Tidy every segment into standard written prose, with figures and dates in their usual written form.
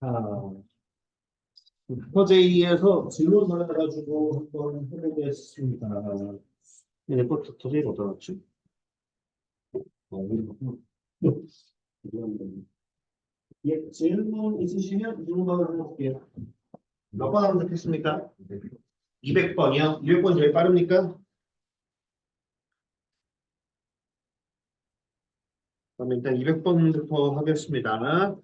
아, 서제이에서 질문을 해가지고 한번 해보겠습니다. 네, 서제이가 어디다 놨지? 여기. 예, 질문 있으시면 질문을 해볼게요. 몇 번 하면 좋겠습니까? 200번이요? 200번 제일 빠릅니까? 그럼 일단 200번부터 하겠습니다.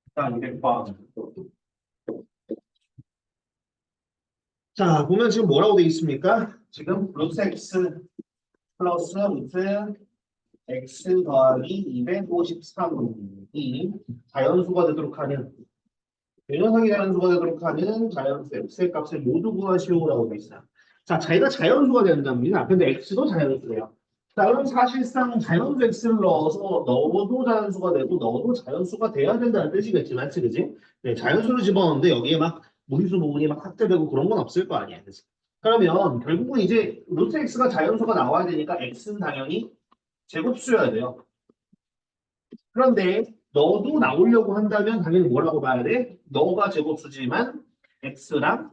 일단 200번. 자, 보면 지금 뭐라고 되어 있습니까? 지금 루트 x 플러스 루트 x 더하기 253이 자연수가 되도록 하는 이 녀석이 자연수가 되도록 하는 자연수 x의 값을 모두 구하시오라고 되어 있어요. 자, 자기가 자연수가 된답니다. 근데 x도 자연수예요. 자, 그럼 사실상 자연수 x를 넣어서 너도 자연수가 되고 너도 자연수가 돼야 된다는 뜻이겠지, 맞지, 그지? 네, 자연수를 집어넣는데 여기에 막 무리수 부분이 막 확대되고 그런 건 없을 거 아니야, 그지? 그러면 결국은 이제 루트 x가 자연수가 나와야 되니까 x는 당연히 제곱수여야 돼요. 그런데 너도 나오려고 한다면 당연히 뭐라고 봐야 돼? 너가 제곱수지만 x랑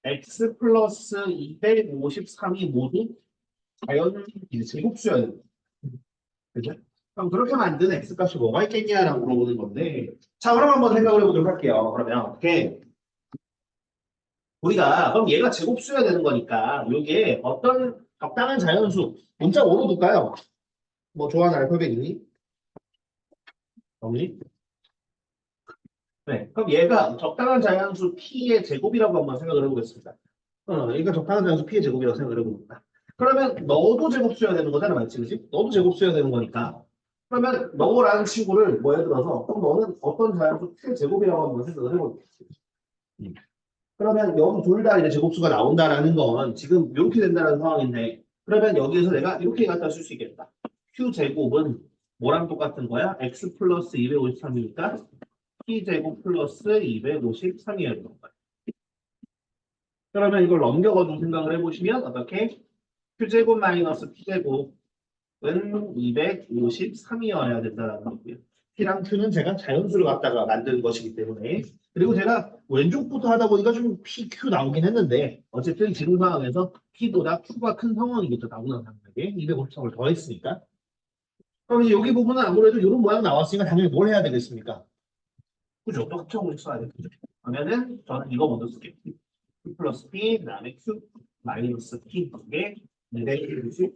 x 플러스 253이 모두 자연 제곱수여야 돼. 그죠? 그럼 그렇게 만든 x값이 뭐가 있겠냐라고 물어보는 건데 자 그럼 한번 생각을 해보도록 할게요. 그러면 어떻게 우리가 그럼 얘가 제곱수여야 되는 거니까 이게 어떤 적당한 자연수 문자 뭐로 둘까요? 뭐 좋아하는 알파벳 있니? 없니? 네, 그럼 얘가 적당한 자연수 p의 제곱이라고 한번 생각을 해보겠습니다. 얘가 적당한 자연수 p의 제곱이라고 생각을 해봅니다. 그러면 너도 제곱수여야 되는 거잖아, 맞지, 그지? 너도 제곱수여야 되는 거니까. 그러면 너라는 친구를 뭐 예를 들어서 그럼 너는 어떤 자연수 p의 제곱이라고 한번 생각을 해보겠습니다. 그러면 여기 둘 다 이제 제곱수가 나온다라는 건 지금 이렇게 된다는 상황인데 그러면 여기에서 내가 이렇게 갖다 쓸 수 있겠다. q 제곱은 뭐랑 똑같은 거야? x 플러스 253이니까 p제곱 플러스 253이어야 되는 거야. 그러면 이걸 넘겨가지고 생각을 해보시면 어떻게? q제곱 마이너스 p제곱은 253이어야 된다는 거고요. p랑 q는 제가 자연수를 갖다가 만든 것이기 때문에 그리고 제가 왼쪽부터 하다 보니까 좀 p, q 나오긴 했는데 어쨌든 지금 상황에서 p보다 q가 큰 상황이겠죠. 나오는 상황에 253을 더했으니까 그럼 이제 여기 부분은 아무래도 이런 모양 나왔으니까 당연히 뭘 해야 되겠습니까? 그죠? 또 합성을 써야 되겠죠. 그러면은 저는 이거 먼저 쓸게요. Q 플러스 P, 그 다음에 Q 마이너스 P 이게 260.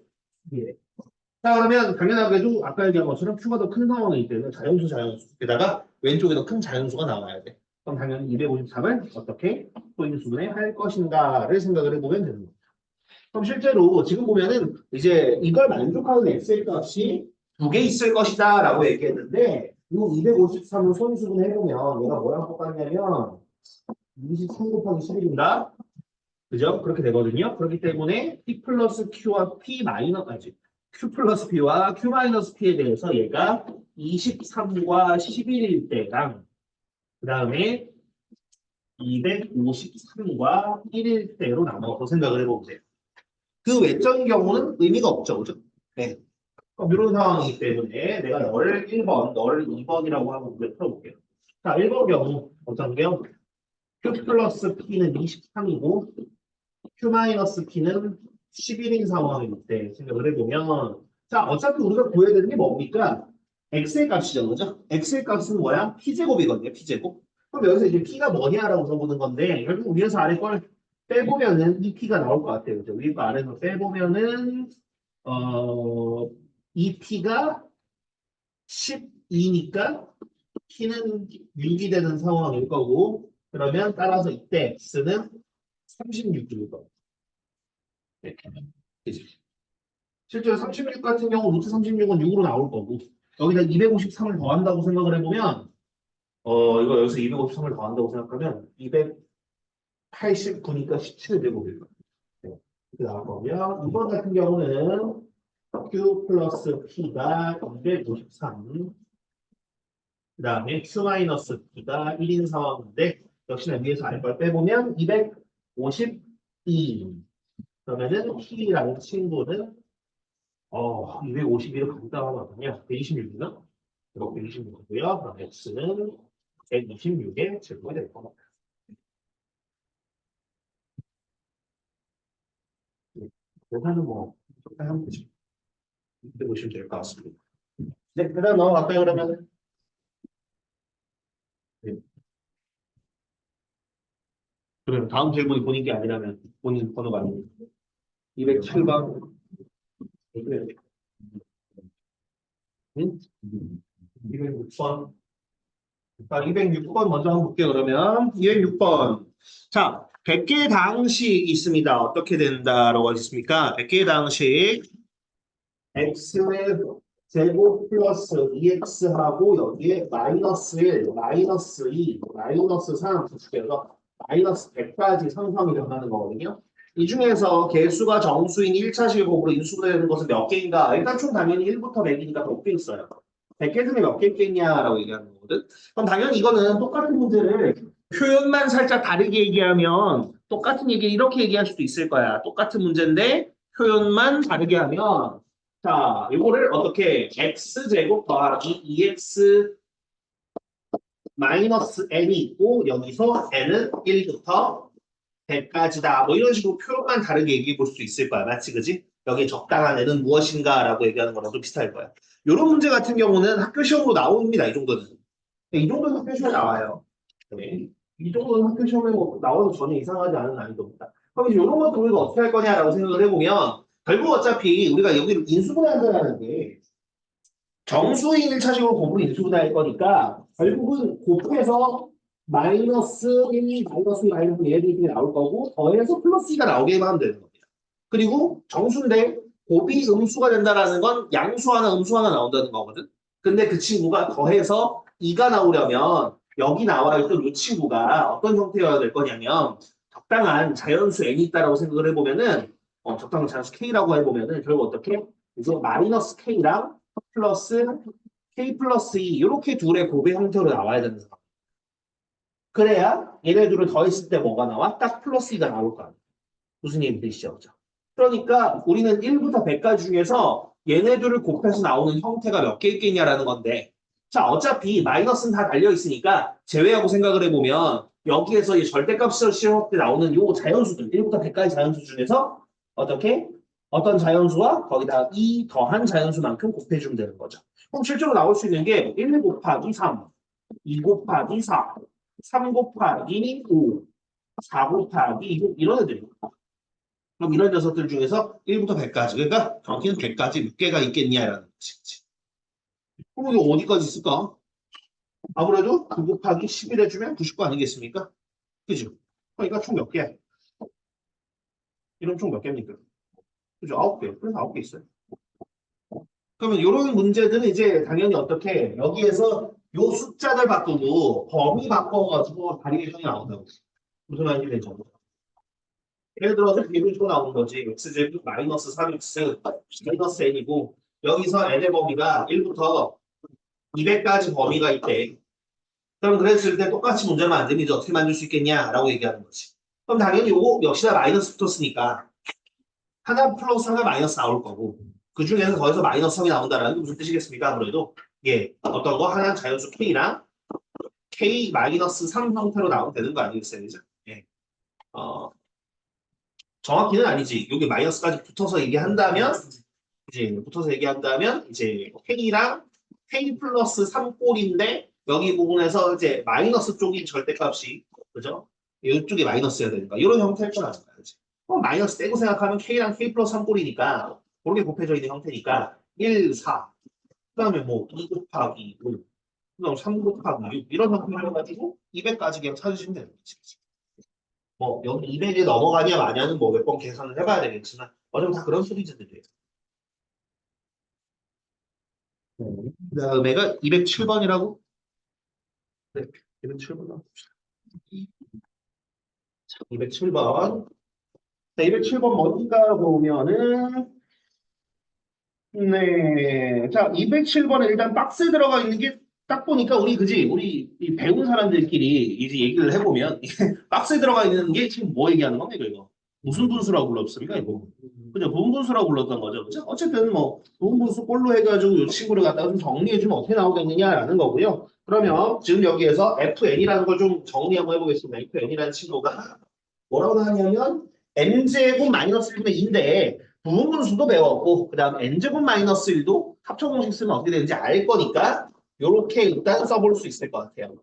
자, 그러면 당연하게도 아까 얘기한 것처럼 Q가 더 큰 상황이기 때문에 자연수, 자연수. 게다가 왼쪽에 더 큰 자연수가 나와야 돼. 그럼 당연히 253을 어떻게 포인트 수분에 할 것인가를 생각을 해보면 되는 거죠. 그럼 실제로 지금 보면은 이제 이걸 만족하는 엑셀 값이 두 개 있을 것이다 라고 얘기했는데 이 253을 손수분 해보면 얘가 뭐랑 똑같냐면 23 곱하기 11인가? 그죠? 그렇게 되거든요. 그렇기 때문에 P 플러스 Q와 P 마이너스, 아직 Q 플러스 P와 Q 마이너스 P에 대해서 얘가 23과 11일 때랑 그 다음에 253과 1일 때로 나눠서 생각을 해보세요. 그 외적인 경우는 의미가 없죠. 그죠? 네. 이런 상황이기 때문에 내가 너를 1번, 너를 2번이라고 하고 문제 풀어볼게요. 자, 1번 경우 어떤 게요? Q 플러스 P는 23이고 Q 마이너스 P는 11인 상황일 때 생각을 해보면 자 어차피 우리가 구해야 되는 게 뭡니까? x의 값이죠. 그죠? x의 값은 뭐야? p제곱이거든요. p제곱. 그럼 여기서 이제 p가 뭐냐라고 물어보는 건데 결국 위에서 아래 걸 빼보면은 이 p가 나올 것 같아요. 그죠? 위에 거 아래서 빼보면은 이 p가 12니까 p는 6이 되는 상황일 거고 그러면 따라서 이때 x는 36일 거고 네. 그치? 실제로 36 같은 경우 루트 36은 6으로 나올 거고 여기다 253을 더한다고 생각을 해보면 이거 여기서 253을 더한다고 생각하면 289니까 17제곱일 거예요. 네. 이렇게 나올 거고요. 이번 같은 경우는 Q 플러스 P가 253 그 다음에 Q 마이너스 P가 1인 상황인데 역시나 위에서 알걸 빼보면 252 그러면은 P라는 친구는 251을 간단하거든요. 126인가? 이렇게 26이고요. 그럼 x는 126의 제곱이 될 겁니다. 계산은 뭐 적당히 하면 되죠. 이렇게 보시면 될 것 같습니다. 네, 계산 넘어갈까요, 그러면? 네. 그러면 다음 질문이 본인 게 아니라면 본인 번호가 아니고 207번. 응? 206번. 자, 206번 먼저 한번 볼게요, 그러면. 206번. 자, 100개 당식 있습니다. 어떻게 된다라고 하셨습니까? 100개 당식. x의 제곱 플러스 2x하고 여기에 마이너스 1, 마이너스 2, 마이너스 3 해서 마이너스 100까지 상수함이 변하는 거거든요. 이 중에서 개수가 정수인 1차식 곱으로 인수가 되는 것은 몇 개인가? 일단 총 당연히 1부터 100이니까 100개 있어요. 100개 중에 몇 개 있겠냐라고 얘기하는 거거든. 그럼 당연히 이거는 똑같은 문제를 표현만 살짝 다르게 얘기하면 똑같은 얘기 이렇게 얘기할 수도 있을 거야. 똑같은 문제인데 표현만 다르게 하면 자, 이거를 어떻게 x제곱 더하기 2x 마이너스 n이 있고 여기서 n은 1부터 100까지다. 뭐 이런 식으로 표현만 다르게 얘기해 볼 수 있을 거야. 맞지, 그지? 여기 적당한 n은 무엇인가라고 얘기하는 거랑 좀 비슷할 거야. 이런 문제 같은 경우는 학교 시험으로 나옵니다. 이 정도는. 이 정도는 학교 시험에 나와요. 네. 이 정도는 학교 시험에 뭐 나와도 전혀 이상하지 않은 난이도입니다. 그럼 이제 이런 것도 우리가 어떻게 할 거냐라고 생각을 해보면 결국 어차피 우리가 여기를 인수분해한다는 게 정수인 1차식으로 곱으로 인수분해할 거니까 결국은 곱해서 마이너스 1, 마이너스 2, 마이너스 얘들이 나올 거고 더해서 플러스 2가 나오게만 하면 되는 겁니다. 그리고 정수인데 곱이 음수가 된다라는 건 양수 하나, 음수 하나 나온다는 거거든. 근데 그 친구가 더해서 2가 나오려면 여기 나와 있던 이 친구가 어떤 형태여야 될 거냐면 적당한 자연수 n이 있다라고 생각을 해보면은 적당한 자연수 k라고 해보면은 결국 어떻게 이제 마이너스 k랑 플러스 k 플러스 2 이렇게 둘의 곱의 형태로 나와야 되는 상황. 그래야 얘네들을 더했을 때 뭐가 나와? 딱 플러스 2가 나올 거 아니야. 무슨 얘기 되시죠? 그러니까 우리는 1부터 100까지 중에서 얘네들을 곱해서 나오는 형태가 몇 개 있겠냐라는 건데 자 어차피 마이너스는 다 달려있으니까 제외하고 생각을 해보면 여기에서 이 절대값을 실험할 때 나오는 요 자연수들 1부터 100까지 자연수 중에서 어떻게? 어떤 자연수와 거기다 2 더한 자연수만큼 곱해주면 되는 거죠. 그럼 실제로 나올 수 있는 게 1 곱하기 3, 2 곱하기 4, 3 곱하기 5, 4 곱하기 6 이런 애들입니다. 그럼 이런 녀석들 중에서 1부터 100까지 그러니까 정확히는 100까지 몇 개가 있겠냐라는 것이지. 그럼 이거 어디까지 있을까? 아무래도 9 곱하기 11 해주면 99 아니겠습니까? 그죠? 그러니까 총 몇 개? 이런 총 몇 개입니까? 그죠? 9개. 그래서 9개 있어요. 그러면 이런 문제들은 이제 당연히 어떻게 여기에서 요 숫자들 바꾸고 범위 바꿔가지고 바리에이션이 나온다고. 무슨 말인지 되죠? 예를 들어서 이런 식으로 나오는 거지. x제곱 마이너스 3x 마이너스 n이고 여기서 n의 범위가 1부터 200까지 범위가 있대. 그럼 그랬을 때 똑같이 문제를 만들면 이제 어떻게 만들 수 있겠냐라고 얘기하는 거지. 그럼 당연히 요거 역시나 마이너스 붙었으니까 하나 플러스 하나 마이너스 나올 거고 그 중에서 더해서 마이너스 3이 나온다는 게 무슨 뜻이겠습니까? 아무래도 예 어떤 거 하나 자연수 k랑 k 마이너스 3 형태로 나오면 되는 거 아니겠어요? 그죠? 예. 정확히는 아니지. 여기 마이너스까지 붙어서 얘기한다면 이제 k랑 k 플러스 3꼴인데 여기 부분에서 이제 마이너스 쪽인 절대값이 그죠? 이쪽이 마이너스여야 되니까 이런 형태일 건 아닌가요? 마이너스 떼고 생각하면 k랑 k 플러스 3꼴이니까 그렇게 곱해져 있는 형태니까 1, 4 그다음에 뭐 2 곱하기 5 그다음 3 곱하기 6 이런 형태로 해가지고 200까지 그냥 찾으시면 되는 거지. 뭐 여기 200에 넘어가냐 마냐는 뭐 몇 번 계산을 해봐야 되겠지만 어차피 다 그런 시리즈들이에요. 그다음에가 207번이라고? 네, 207번 나옵시다. 207번. 자, 207번 뭔가 보면은 네. 자, 207번에 일단 박스에 들어가 있는 게 딱 보니까 우리 그지? 우리 이 배운 사람들끼리 이제 얘기를 해보면 박스에 들어가 있는 게 지금 뭐 얘기하는 겁니까 이거? 무슨 분수라고 불렀습니까 이거? 그죠? 부분분수라고 불렀던 거죠. 그죠? 어쨌든 뭐 부분분수 꼴로 해가지고 이 친구를 갖다가 좀 정리해주면 어떻게 나오겠느냐라는 거고요. 그러면 지금 여기에서 fn이라는 걸 좀 정리 한번 해보겠습니다. fn이라는 친구가 뭐라고 나왔냐면 n제곱 마이너스 1분의 2인데 부분분수도 배웠고 그 다음 n제곱 마이너스 1도 합쳐공식 쓰면 어떻게 되는지 알 거니까 요렇게 일단 써볼 수 있을 것 같아요.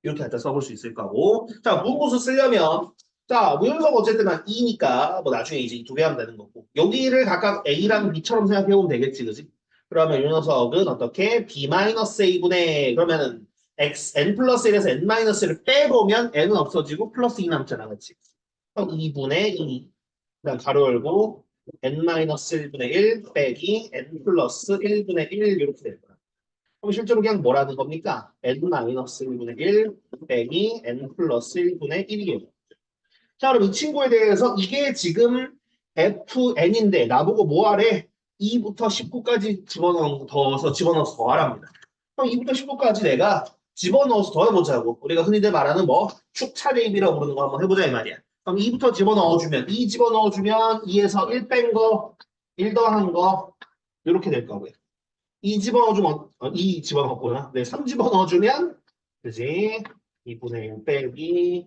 이렇게 갖다 써볼 수 있을 거고. 자, 무분수 쓰려면, 자, 무연석 어쨌든 한 2니까, 뭐 나중에 이제 두 배 하면 되는 거고. 여기를 각각 A랑 B처럼 생각해보면 되겠지, 그지? 그러면 요 녀석은 어떻게? B-A분의, 그러면은 X, N 플러스 1에서 N 마이너스 1을 빼보면 N은 없어지고 플러스 2 남잖아, 그치? 그럼 2분의 2. 그다음 가로 열고, N 마이너스 1분의 1 빼기 N 플러스 1분의 1 이렇게 될 거야. 그럼 실제로 그냥 뭐라는 겁니까? n-1분의 1 빼기 n 플러스 1분의 1이에요. 자, 그럼 이 친구에 대해서 이게 지금 fn인데 나보고 뭐 하래? 2부터 19까지 집어넣어서 더하랍니다. 그럼 2부터 19까지 내가 집어넣어서 더해보자고. 우리가 흔히들 말하는 뭐 축차 대입이라고 부르는 거 한번 해보자 이 말이야. 그럼 2부터 집어넣어주면 2 집어넣어주면 2에서 1 뺀 거, 1 더한 거 이렇게 될 거고요. 2 집어넣어주면 2 집어넣었구나. 네, 3 집어넣어주면 그지? 2분의 1 빼기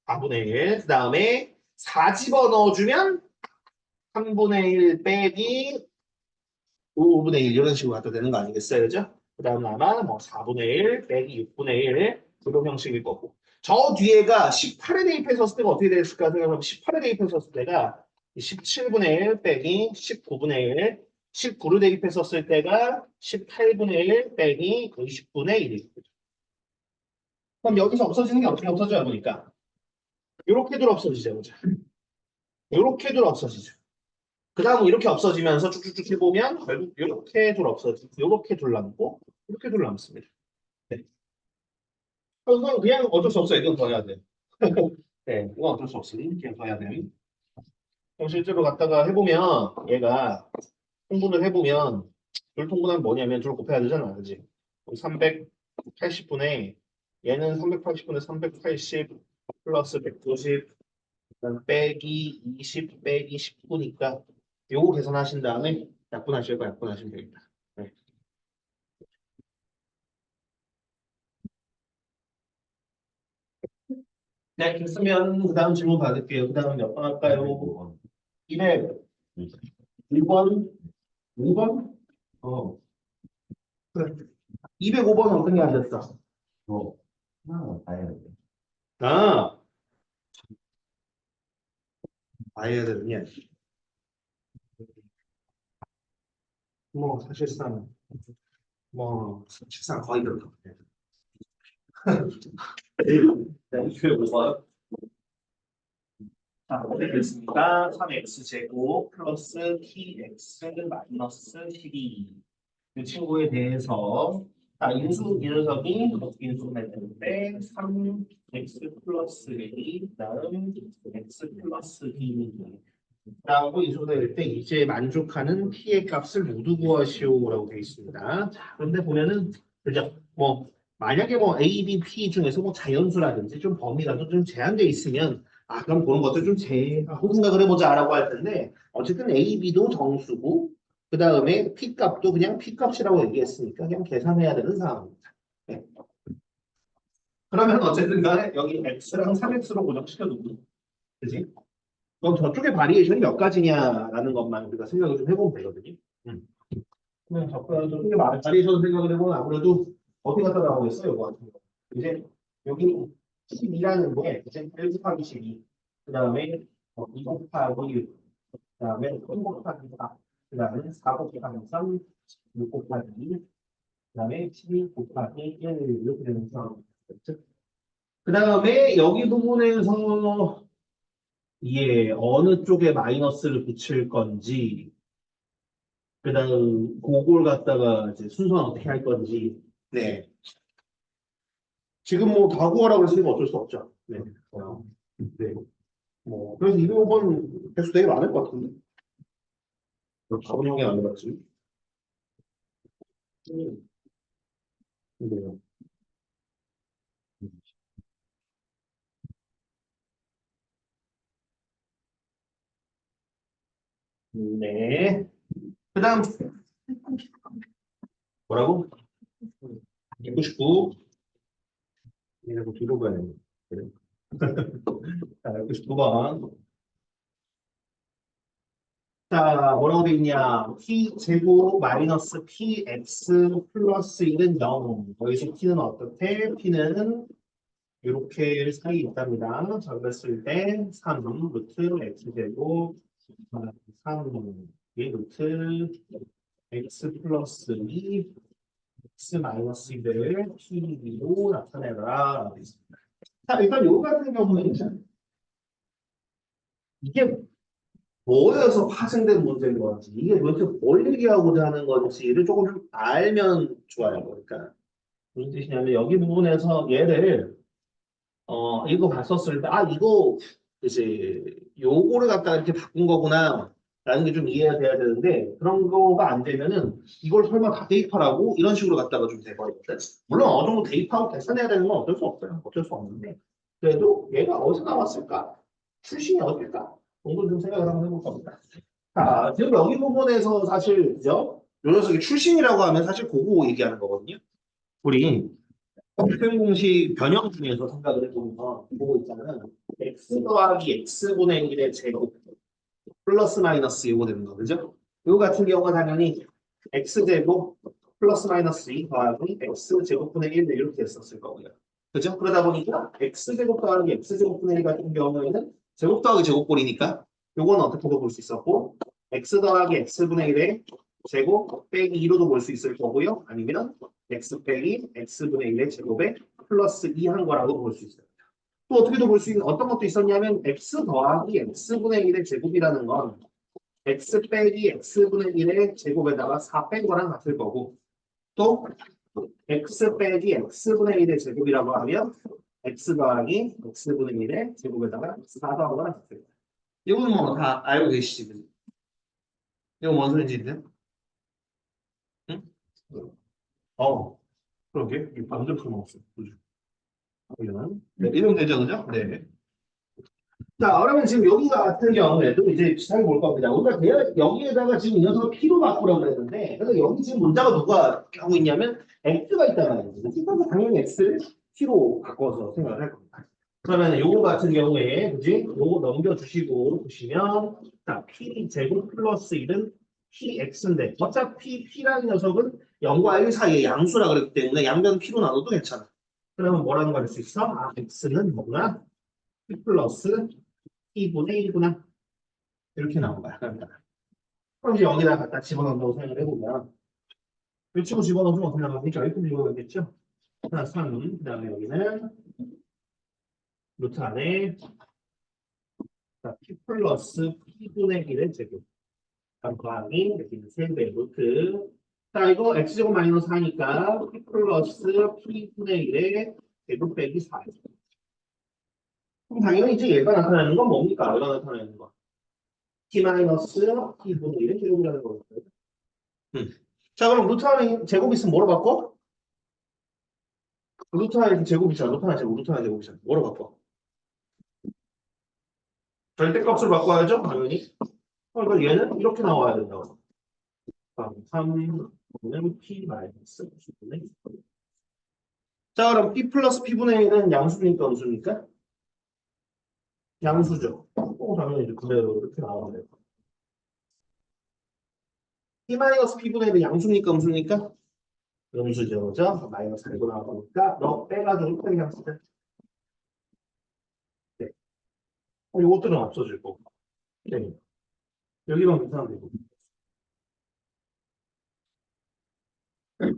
4분의 1. 그 다음에 4 집어넣어주면 3분의 1 빼기 5분의 1 이런 식으로 갖다 되는 거 아니겠어요? 그죠? 그 다음에 아마 뭐 4분의 1 빼기 6분의 1 이런 형식일 거고. 저 뒤에가 18에 대입했었을 때가 어떻게 됐을까 생각하면 18에 대입했었을 때가 17분의 1 빼기 19분의 1 19를 대입했었을 때가 18분의 1 빼기 20분의 1이에요. 그럼 여기서 없어지는 게 어떻게 없어져요 보니까 요렇게들 없어지죠. 그죠? 요렇게들 없어지죠. 그 다음은 이렇게 없어지면서 쭉쭉쭉 해보면 결국 이렇게 둘 없어지고 이렇게 둘 남고 이렇게 둘 남습니다. 네. 이건 그냥 어쩔 수 없어요. 이건 더 해야 돼. 네, 이건 어쩔 수 없으니 그냥 더 해야 돼. 그럼 실제로 갖다가 해보면 얘가 통분을 해보면 둘 통분하면 뭐냐면 둘 곱해야 되잖아. 그지? 380분의 얘는 380분의 380 플러스 190 빼기 20 빼기 19니까 요거 계산하신 다음에 약분하실 거 약분하시면 되겠다. 네. 네, 됐으면 그 다음 질문 받을게요. 그 다음 몇 번 할까요? 201번? 2번? 그래. 205번 어떻게 하셨어? 봐야 돼. 아, 봐야 되느냐? 뭐, 사실상 거의 그렇다. 네, 205번. 자, 어떻게 됐습니까? 3x제곱 플러스 tx 마이너스 12. 이 친구에 대해서 인수 이 녀석이 어떻게 인수가 되는데 3x 플러스 1 다음 x 플러스 2 라고 인수될 때 이제 만족하는 t의 값을 모두 구하시오라고 되어 있습니다. 자, 그런데 보면은 그죠? 뭐 만약에 뭐 a, b, p 중에서 뭐 자연수라든지 좀 범위라도 좀 제한돼 있으면 그럼 그런 것들 좀 제하고 생각을 해보자라고 할 텐데 어쨌든 a, b도 정수고 그 다음에 p 값도 그냥 p 값이라고 얘기했으니까 그냥 계산해야 되는 상황입니다. 네. 그러면 어쨌든 간에 여기 x랑 3x로 고정시켜두고 그지? 그럼 저쪽에 바리에이션이 몇 가지냐라는 것만 우리가 생각을 좀 해보면 되거든요. 그냥 저쪽에 바리에이션 생각을 해보면 아무래도 어디 갔다 나오겠어요, 이거 같은 거. 이제 여기 12라는 게 이제 1 곱하기 12, 그 다음에 2 곱하기 1, 그 다음에 3 곱하기 4, 그 다음에 4 곱하기 3, 6 곱하기 2, 그 다음에 12 곱하기 1 이렇게 되는 상황이죠. 그 다음에 여기 부분에서 이게 어느 쪽에 마이너스를 붙일 건지, 그다음 그걸 갖다가 이제 순서는 어떻게 할 건지. 네. 지금 뭐 다 구하라고 했으니까 어쩔 수 없죠. 네. 네. 뭐 그래서 205번 개수 되게 많을 것 같은데. 답은 형이 안 해봤지. 네. 네. 그 다음, 뭐라고? 199. 이라고 뒤로 가야 되는 그래. 자, 199번. 자, 뭐라고 돼 있냐? p 제곱 마이너스 px 플러스 1은 0. 여기서 p는 어떻게? p는 이렇게 사이에 있답니다. 자, 그랬을 때 3 루트 x 제곱 3 루트 x 플러스 2 x 마이너스 1을 p로 나타내라. 자, 일단 요 같은 경우에는 이게 뭐여서 파생된 문제인 건지, 이게 도대체 뭘 얘기하고자 하는 건지를 조금 좀 알면 좋아요. 그러니까 무슨 뜻이냐면 여기 부분에서 얘를 이거 봤었을 때 이거 이제 요거를 갖다가 이렇게 바꾼 거구나 라는 게 좀 이해가 돼야 되는데 그런 거가 안 되면은 이걸 설마 다 대입하라고 이런 식으로 갖다가 좀 돼버리거든. 물론 어느 정도 대입하고 계산해야 되는 건 어쩔 수 없어요. 어쩔 수 없는데 그래도 얘가 어디서 나왔을까? 출신이 어딜까? 정도 좀 생각을 한번 해볼 겁니다. 자, 지금 여기 부분에서 사실 그죠? 요 녀석이 출신이라고 하면 사실 그거 얘기하는 거거든요. 우리 표현 공식 변형 중에서 생각을 해보면 그거 있잖아요. x 더하기 x분의 1의 제곱 플러스 마이너스 이거 되는 거 그죠? 이거 같은 경우가 당연히 x제곱 플러스 마이너스 2 더하기 x제곱분의 1 이렇게 했었을 거고요. 그죠? 그러다 보니까 x제곱 더하기 x제곱분의 1 같은 경우에는 제곱 더하기 제곱꼴이니까 요건 어떻게도 볼 수 있었고 x 더하기 x분의 1의 제곱 빼기 2로도 볼 수 있을 거고요. 아니면 x 빼기 x분의 1의 제곱에 플러스 2 한 거라고 볼 수 있어요. 또 어떻게도 볼 수 있는 어떤 것도 있었냐면 x 더하기 x분의 1의 제곱이라는 건 x 빼기 x분의 1의 제곱에다가 4 뺀 거랑 같을 거고 또 x 빼기 x분의 1의 제곱이라고 하면 x 더하기 x분의 1의 제곱에다가 4 더한 거랑 같을 거예요. 이건 뭐 다 알고 계시지? 그죠? 이거 뭔 소리인지 응? 그러게. 이 방금 풀어먹었어. 그죠? 이러면 네, 이러면 되죠, 그죠? 네. 자, 그러면 지금 여기 같은 경우에도 이제 비슷하게 볼 겁니다. 우리가 여기에다가 지금 이 녀석을 P로 바꾸라고 그랬는데, 그래서 여기 지금 문자가 누가 하고 있냐면, X가 있단 말이에요. 그래서 당연히 X를 P로 바꿔서 생각을 할 겁니다. 그러면 요거 같은 경우에, 그지? 요거 넘겨주시고 보시면, 자, P 제곱 플러스 1은 PX인데, 어차피 P라는 녀석은 0과 1 사이의 양수라 그랬기 때문에 양변 P로 나눠도 괜찮아. 그러면 뭐라는 걸 할 수 있어? X는 뭐구나? P 플러스 2분의 1구나. 이렇게 나온 거야. 그러니까. 그럼 이제 여기다 갖다 집어넣는다고 생각을 해보면, 이 친구 집어넣으면 어떻게 나가겠죠? 이렇게 집어넣겠죠? 하나 3, 그 다음에 여기는 루트 안에 자, P 플러스 P분의 1의 제곱. 더하기 여기는 3배 루트. 자, 이거 X제곱 마이너스 하니까 P 플러스 P분의 1의 제곱 빼기 4. 그럼 당연히 이제 얘가 나타나는 건 뭡니까? 얘가 나타나는 거. T 마이너스 P분의 1의 제곱이라는 거거든요. 자, 그럼 루트 안에 제곱 있으면 뭐로 바꿔? 루트 하나 제곱 있잖아. 루트 하나 제곱, 루트 하나 제곱 있잖아. 뭐로 바꿔? 절대값으로 바꿔야죠, 당연히. 그러니까 얘는 이렇게 나와야 된다고. 3는 P 마이너스 P분의 2. 자, 그럼 P 플러스 P분의 1은 양수입니까, 음수입니까? 양수죠. 당연히 이제 그대로 이렇게 나와야 돼요. P 마이너스 P분의 1은 양수입니까, 음수입니까? 음수죠, 그죠? 마이너스 알고 나오니까 너 빼가지고 빼기 양수죠. 네. 요것들은 없어질 거고. 네. 여기만 계산하면 되고.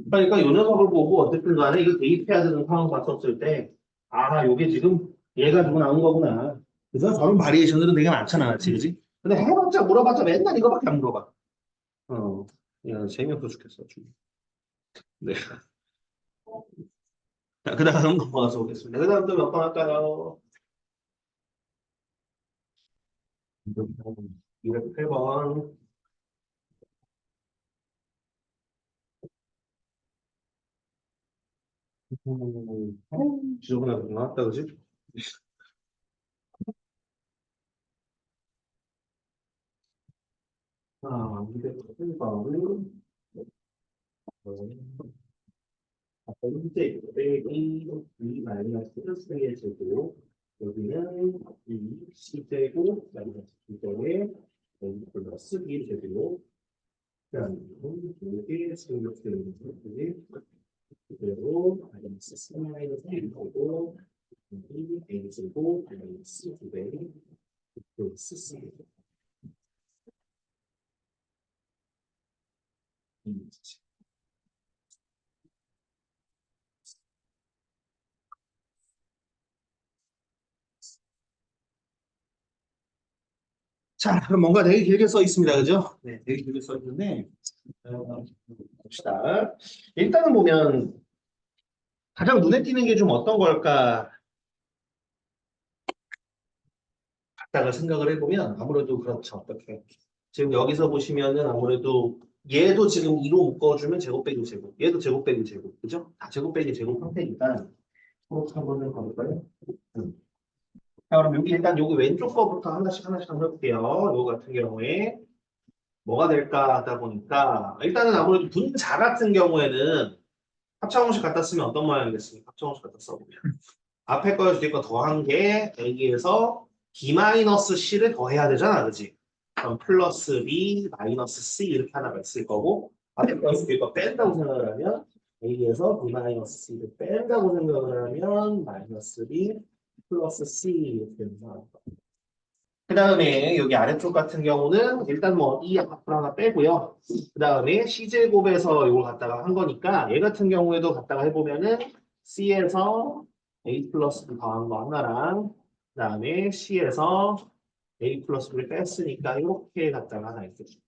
그러니까 요 녀석을 보고 어쨌든 간에 이거 대입해야 되는 상황 봤었을 때, 요게 지금 얘 가지고 나온 거구나. 그래서 저런 바리에이션들은 되게 많잖아, 그치? 근데 해봤자 물어봤자 맨날 이거밖에 안 물어봐. 야, 재미없어 죽겠어, 지금. 네. 자, 그 다음 넘어가서 보겠습니다. 그 다음 또 몇 번 할까요? 208번. 지저분하게 나왔다, 그지? 이게 무슨 거는 아까 현재 빼기 2 마이너스 1의 제곱 여기는 2 C제곱 마이너스 2제곱에 여기 플러스 2 제곱 그다음에 2개 생겼을 때 그대로 마이너스 3 마이너스 1 제곱 A 제곱 마이너스 2배 플러스 C 자, 그럼 뭔가 되게 길게 써 있습니다. 그죠? 네, 되게 길게 써 있는데, 봅시다. 일단은 보면, 가장 눈에 띄는 게 좀 어떤 걸까? 갖다가 생각을 해보면, 아무래도 그렇죠. 어떻게. 지금 여기서 보시면은 아무래도, 얘도 지금 2로 묶어주면 제곱 빼기 제곱. 얘도 제곱 빼기 제곱. 그죠? 다 제곱 빼기 제곱 형태니까, 그렇게 한번 가볼까요? 자, 그럼 여기 일단 여기 왼쪽 거부터 하나씩 한번 해볼게요. 이거 같은 경우에. 뭐가 될까 하다 보니까 일단은 아무래도 분자 같은 경우에는 합창공식 갖다 쓰면 어떤 모양이겠습니까? 합창공식 갖다 써보면 앞에 거에서 뒤에 거 더한 게 여기에서 B-C를 더해야 되잖아, 그지? 그럼 플러스 B 마이너스 C 이렇게 하나가 있을 거고 앞에 거에서 뒤에 거 뺀다고 생각을 하면 A에서 B-C를 뺀다고 생각을 하면 마이너스 B 플러스 C 이렇게 되는 상황. 그 다음에 여기 아래쪽 같은 경우는 일단 뭐 이 앞으로 하나 빼고요. 그 다음에 C제곱에서 이걸 갖다가 한 거니까 얘 같은 경우에도 갖다가 해보면은 C에서 A 플러스 B 더한 거 하나랑 그 다음에 C에서 A 플러스 B를 뺐으니까 이렇게 갖다가 하나 있겠죠.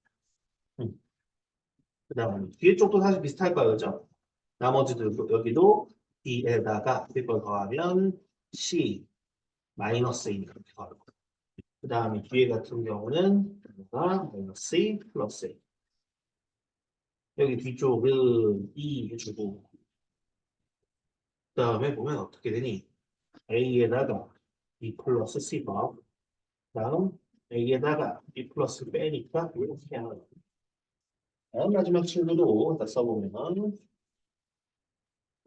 그 다음에 뒤에 쪽도 사실 비슷할 거예요. 그죠? 나머지도 여기도 D에다가 이걸 더하면 C 마이너스 A 이렇게 더하고 그 다음에 뒤에 같은 경우는 마이너스 C 플러스 A. 여기 뒤쪽은 E 해주고 그 다음에 보면 어떻게 되니? A에다가 B 플러스 C 더 다음 A에다가 B 플러스 빼니까 이렇게 하는 거예요. 다음 마지막 친구도 다 써보면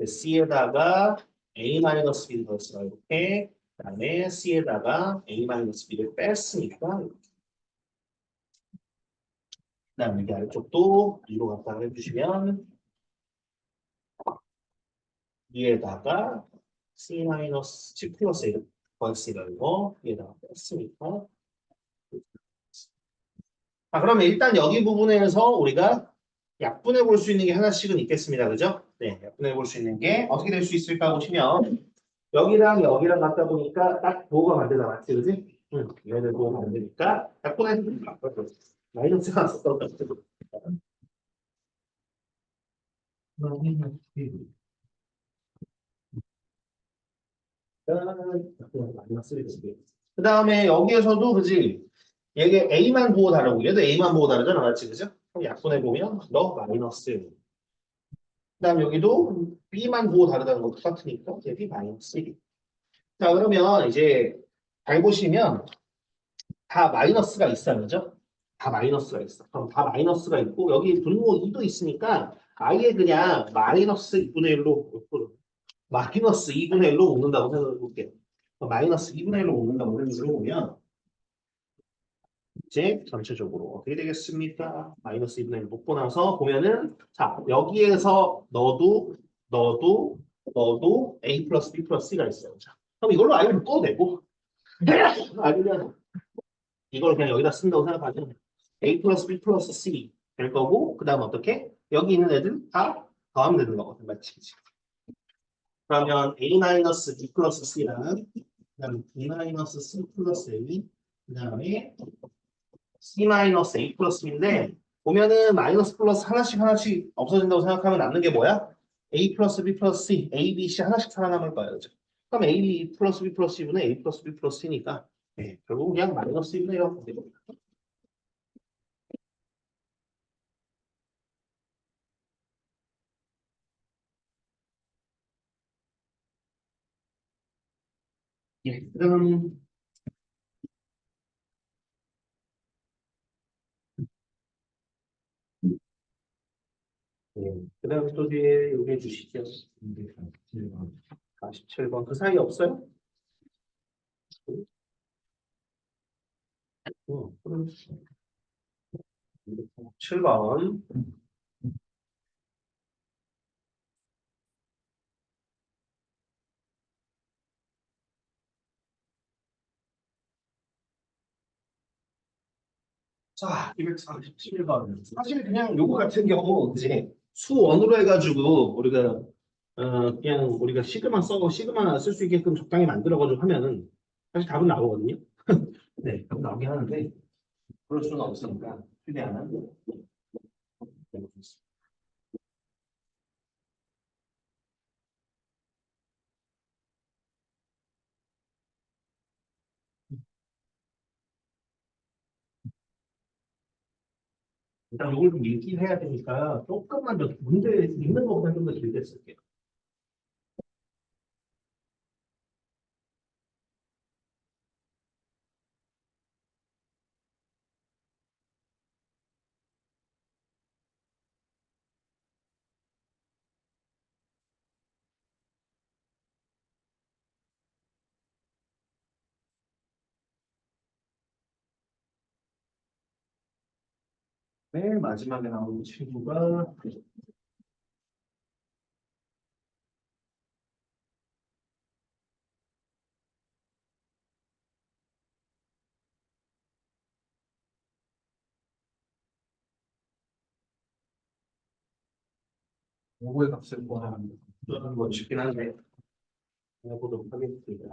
C에다가 A 마이너스 B를 더했어요. 이렇게 그 다음에 C에다가 A 마이너스 B를 뺐으니까 그 다음에 여기 아래쪽도 2로 갖다 해주시면 위에다가 C 마이너스 C 플러스 1 더했으니까 이거 위에다가 뺐으니까 그러면 일단 여기 부분에서 우리가 약분해 볼 수 있는 게 하나씩은 있겠습니다. 그죠? 네, 약분해 볼 수 있는 게 어떻게 될 수 있을까 보시면 여기랑 여기랑 같다 보니까 딱 부호가 반대다 맞지? 그지? 응, 얘네들 부호가 반대니까 약분해서 좀 바꿔줘. 마이너스가 썼던 것 같아. 그 다음에 여기에서도 그지? 얘게 A만 보고 다르고 얘도 A만 보고 다르잖아. 맞지? 그죠? 그럼 약분해 보면 너 마이너스. 그 다음 여기도 B만 보고 다르다는 거 똑같으니까 얘 B 마이너스 1. 자 그러면 이제 잘 보시면 다 마이너스가 있어요. 그죠? 다 마이너스가 있어. 그럼 다 마이너스가 있고 여기 분모 2도 있으니까 아예 그냥 마이너스 2분의 1로 마이너스 2분의 1로 묶는다고 생각해 볼게요. 마이너스 2분의 1로 묶는다고 생각을 해보면 이제 전체적으로 어떻게 되겠습니까? 마이너스 2분의 1 묶고 나서 보면은 자 여기에서 너도 A 플러스 B 플러스 C가 있어요. 자, 그럼 이걸로 아예 묶어도 되고 아니면 이걸 그냥 여기다 쓴다고 생각하면 A 플러스 B 플러스 C 될 거고 그 다음 어떻게? 여기 있는 애들 다 더하면 되는 거거든. 맞지? 그러면 A 마이너스 B 플러스 C랑 그 다음에 B 마이너스 C 플러스 A 그 다음에 C 마이너스 A 플러스 B인데 보면은 마이너스 플러스 하나씩 없어진다고 생각하면 남는 게 뭐야? A 플러스 B 플러스 C, A, B, C 하나씩 살아남을 거예요. 그죠? 그럼 A 플러스 B 플러스 C분의 A 플러스 B 플러스 C니까 네, 결국 그냥 마이너스 1분의 1이라고 보면 됩니다. 예, 그럼 그 다음에 또 뒤에 요게 주시죠. 47번. 그 사이 없어요? 7번. 자, 247번. 사실 그냥 요거 같은 경우 이제 수원으로 해가지고 우리가 그냥 우리가 시그마 쓸 수 있게끔 적당히 만들어가지고 하면은 사실 답은 나오거든요. 네, 답은 나오긴 하는데 그럴 수는 없으니까 최대한 해보겠습니다. 일단 요걸 좀 읽긴 해야 되니까 조금만 더 문제 읽는 것보다 좀 더 길게 쓸게요. 맨 마지막에 나오는 친구가 5의 값을 구하는 거 쉽긴 한데 해보도록 하겠습니다.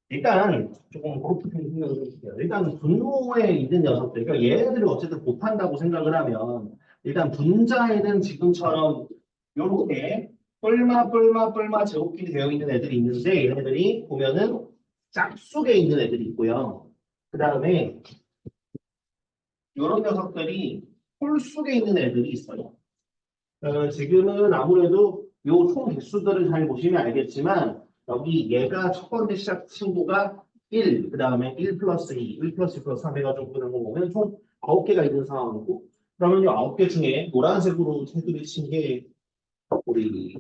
일단 조금 그렇게 생각을 해볼게요. 일단 분모에 있는 녀석들, 그러니까 얘네들을 어쨌든 곱한다고 생각을 하면 일단 분자에는 지금처럼 이렇게 뿔마 제곱끼리 되어 있는 애들이 있는데 얘네들이 보면은 짝수에 있는 애들이 있고요. 그 다음에 이런 녀석들이 홀수에 있는 애들이 있어요. 지금은 아무래도 요 총 개수들을 잘 보시면 알겠지만 여기 얘가 첫 번째 시작 친구가 1, 그 다음에 1 플러스 2, 1 플러스 2 플러스 3 해가지고 그런 거 보면 총 9개가 있는 상황이고 그러면 이 9개 중에 노란색으로 테두리 친 게 우리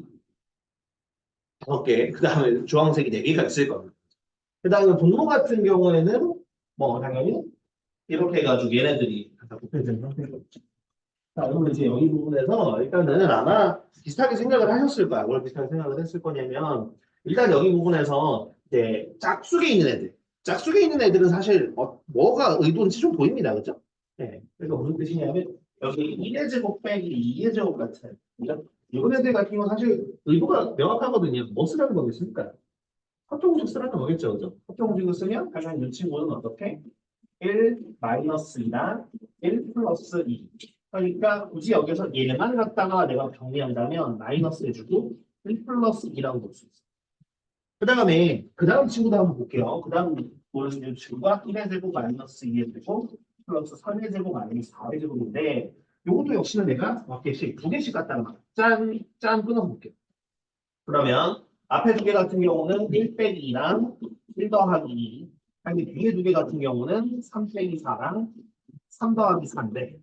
5개, 그 다음에 주황색이 4개가 있을 겁니다. 그 다음에 분모 같은 경우에는 뭐 당연히 이렇게 해가지고 얘네들이 다 곱해진 상태고 자, 그러면 이제 여기 부분에서 일단은 아마 비슷하게 생각을 하셨을 거야. 뭘 비슷하게 생각을 했을 거냐면, 일단 여기 부분에서 이제 짝수에 있는 애들. 짝수에 있는 애들은 사실 뭐가 의도인지 좀 보입니다. 그죠? 네. 그러니까 무슨 뜻이냐면, 여기 1의 제곱 빼기 2의 제곱 같은, 그죠? 이런 애들 같은 경우는 사실 의도가 명확하거든요. 뭐 쓰라는 거겠습니까? 합동공식 쓰라는 거겠죠. 그죠? 합동공식을 쓰면, 당연히 이 친구는 어떻게? 1 마이너스 2랑 1 플러스 2. 그러니까 굳이 여기서 얘만 갖다가 내가 정리한다면 마이너스 해주고 1 플러스 2라고 볼 수 있어. 그 다음 친구도 한번 볼게요. 그 다음 보여주는 친구가 1의 제곱 마이너스 2의 제곱 플러스 3의 제곱 마이너스 4의 제곱인데 이것도 역시나 내가 몇 개씩, 두 개씩 갖다가 짠 끊어볼게요. 그러면 앞에 두 개 같은 경우는 1 빼기 2랑 1 더하기 2. 아니 뒤에 두 개 같은 경우는 3 빼기 4랑 3 더하기 4인데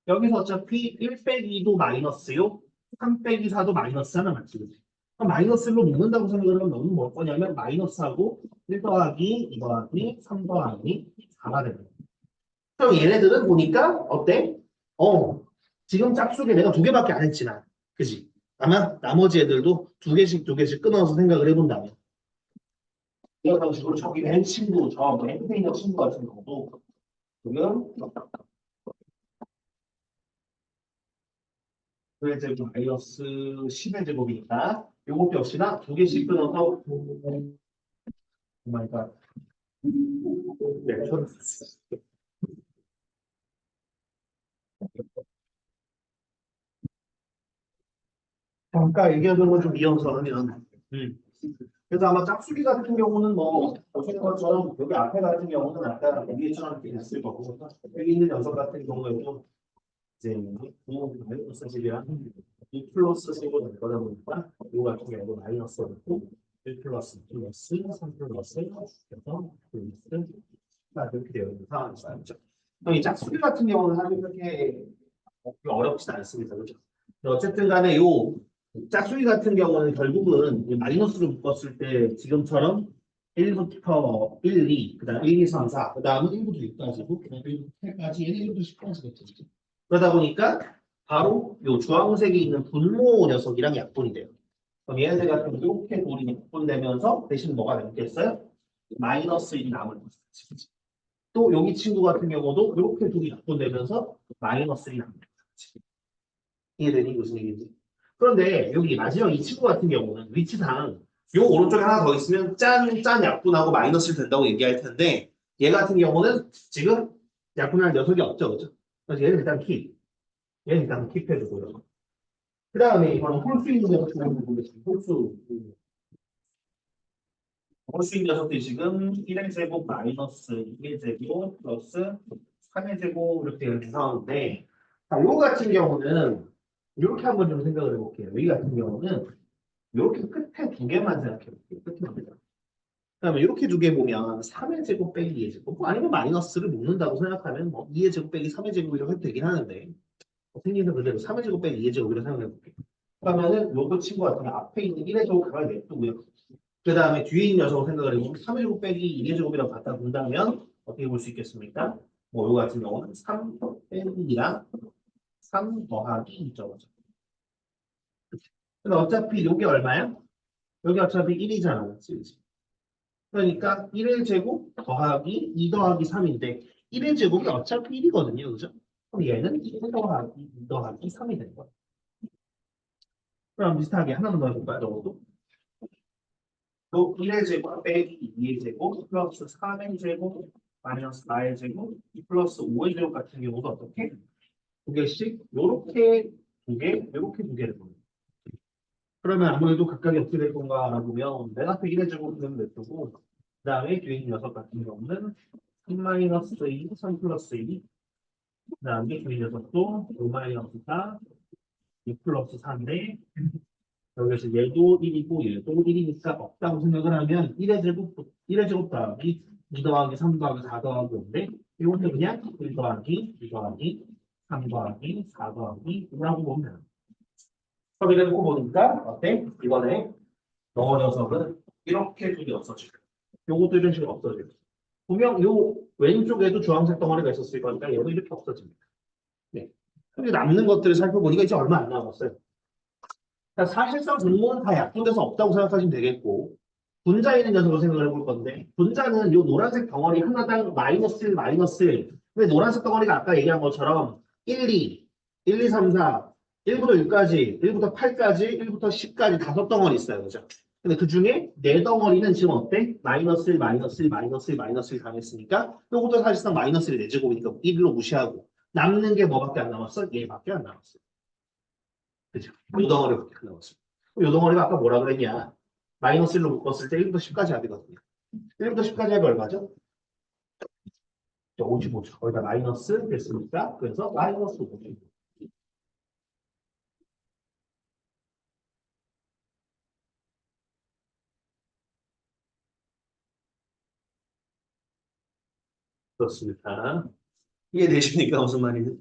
여기서 어차피 1 빼기 2도 마이너스요. 3 빼기 4도 마이너스 하나 맞지, 그지? 그럼 마이너스로 묶는다고 생각을 하면 너는 뭘 거냐면 마이너스하고 1 더하기 2 더하기 3 더하기 4가 되는 거야. 그럼 얘네들은 보니까 어때? 지금 짝수게 내가 두 개밖에 안 했지 나. 그지? 아마 나머지 애들도 두 개씩 끊어서 생각을 해본다면 이런 식으로 저기 맨 친구, 저맨 끝에 있는 친구 같은 경우도 지금 그의 제곱 마이너스 10의 제곱이니까 요것도 역시나 두 개씩 끊어서 오마이갓 네, 아까 얘기하던 건좀 이어서 하면 그래서 아마 짝수기 같은 경우는 뭐 보시는 것처럼 여기 앞에 같은 경우는 아까 여기처럼 이렇게 있을 거고 여기 있는 녀석 같은 경우에도 이제 마이너스 10이랑 2 플러스 10으로 될 거다 보니까 이거 같은 경우도 마이너스 넣고 1 플러스 3 플러스 그래서 플러스 이렇게 되어 있는 상황이죠. 이 짝수기 같은 경우는 사실 그렇게 어렵진 않습니다. 그죠? 어쨌든 간에 요 짝수기 같은 경우는 결국은 이 마이너스로 묶었을 때 지금처럼 1부터 1, 2, 그 다음 1, 2, 3, 4, 그 다음은 1부터 6까지고, 그 다음에 1부터 8까지, 얘는 1부터 10까지겠죠. 그러다 보니까 바로 요 주황색이 있는 분모 녀석이랑 약분이 돼요. 그럼 얘네들 같은 경우 이렇게 둘이 약분되면서 대신 뭐가 남겠어요? 마이너스 1이 남을 거예요. 또 여기 친구 같은 경우도 이렇게 둘이 약분되면서 마이너스 1이 남을 거예요. 이해되니 무슨 얘기인지. 그런데 여기 마지막 이 친구 같은 경우는 위치상 요 오른쪽에 하나 더 있으면 짠 약분하고 마이너스를 된다고 얘기할 텐데 얘 같은 경우는 지금 약분할 녀석이 없죠, 그죠? 그래서 얘는 일단 얘는 일단 킵해주고요. 그 다음에 이거는 홀수 있는 녀석 주는 보겠습니다. 홀수 있는 녀석들이 지금 1의 제곱 마이너스 2의 제곱 플러스 3의 제곱 이렇게 되는 상황인데 자, 요 같은 경우는 이렇게 한번 좀 생각을 해볼게요. 여기 같은 경우는 이렇게 끝에 두 개만 생각해 볼게요. 끝에 두 개. 그다음에 이렇게 두 개 보면 3의 제곱 빼기 2의 제곱 뭐 아니면 마이너스를 묶는다고 생각하면 뭐 2의 제곱 빼기 3의 제곱이라고 해도 되긴 하는데 생긴 그대로 3의 제곱 빼기 2의 제곱이라고 생각해 볼게요. 그러면은 요거 친구 같은 경우 앞에 있는 1의 제곱 가만히 냅두고요. 그 다음에 뒤에 있는 녀석을 생각을 해보면 3의 제곱 빼기 2의 제곱이라고 갖다 본다면 어떻게 볼 수 있겠습니까? 뭐 요거 같은 경우는 3 빼기 2랑 3 더하기 2죠. 근데 어차피 요게 얼마야? 여기 어차피 1이잖아. 그러니까 1의 제곱 더하기 2 더하기 3인데 1의 제곱이 어차피 1이거든요. 그죠? 그럼 얘는 1 더하기 2 더하기 3이 되는 거야. 그럼 비슷하게 하나만 더 해볼까요? 저것도. 또 1의 제곱 빼기 2의 제곱 플러스 3의 제곱 마이너스 4의 제곱 플러스 5의 제곱 같은 경우도 어떻게? 두 개씩 요렇게 두 개, 요렇게 두 개를 보는 거예요. 그러면 아무래도 각각이 어떻게 될 건가 알아보면 맨 앞에 1의 제곱은 냅두고 그 다음에 뒤에 있는 녀석 같은 경우는 3 마이너스 2, 3 플러스 2 그 다음에 뒤에 녀석도 5 마이너스 4, 6 플러스 4인데 여기서 얘도 1이고 얘도 1이니까 없다고 생각을 하면 1의 제곱 더하기 2 더하기 3 더하기 4 더하기 5인데 이것도 그냥 1 더하기 2 더하기 3 더하기 4 더하기 5라고 보면 돼요. 그럼 이렇게 놓고 보니까 어때? 이번에 영어 녀석은 이렇게 둘이 없어지고 요것도 이런 식으로 없어지고 분명 요 왼쪽에도 주황색 덩어리가 있었을 거니까 얘도 이렇게 없어집니다. 네. 근데 남는 것들을 살펴보니까 이제 얼마 안 남았어요. 그러니까 사실상 분모는 다 약분돼서 없다고 생각하시면 되겠고 분자 있는 녀석으로 생각을 해볼 건데 분자는 요 노란색 덩어리 하나당 마이너스 1, 마이너스 1. 근데 노란색 덩어리가 아까 얘기한 것처럼 1, 2, 1, 2, 3, 4, 1부터 6까지, 1부터 8까지, 1부터 10까지 다섯 덩어리 있어요. 그죠? 근데 그 중에 네 덩어리는 지금 어때? 마이너스 1, 마이너스 1, 마이너스 1, 마이너스 1 당했으니까 이것도 사실상 마이너스 1 내제곱이니까 1로 무시하고 남는 게 뭐밖에 안 남았어? 얘밖에 안 남았어. 그죠? 요 덩어리밖에 안 남았어. 요 덩어리가 아까 뭐라 그랬냐? 마이너스 1로 묶었을 때 1부터 10까지 합이거든요. 1부터 10까지 합이 얼마죠? 55죠. 거기다 마이너스 됐으니까 그래서 마이너스 55. 그렇습니다. 이해되십니까? 무슨 말인지?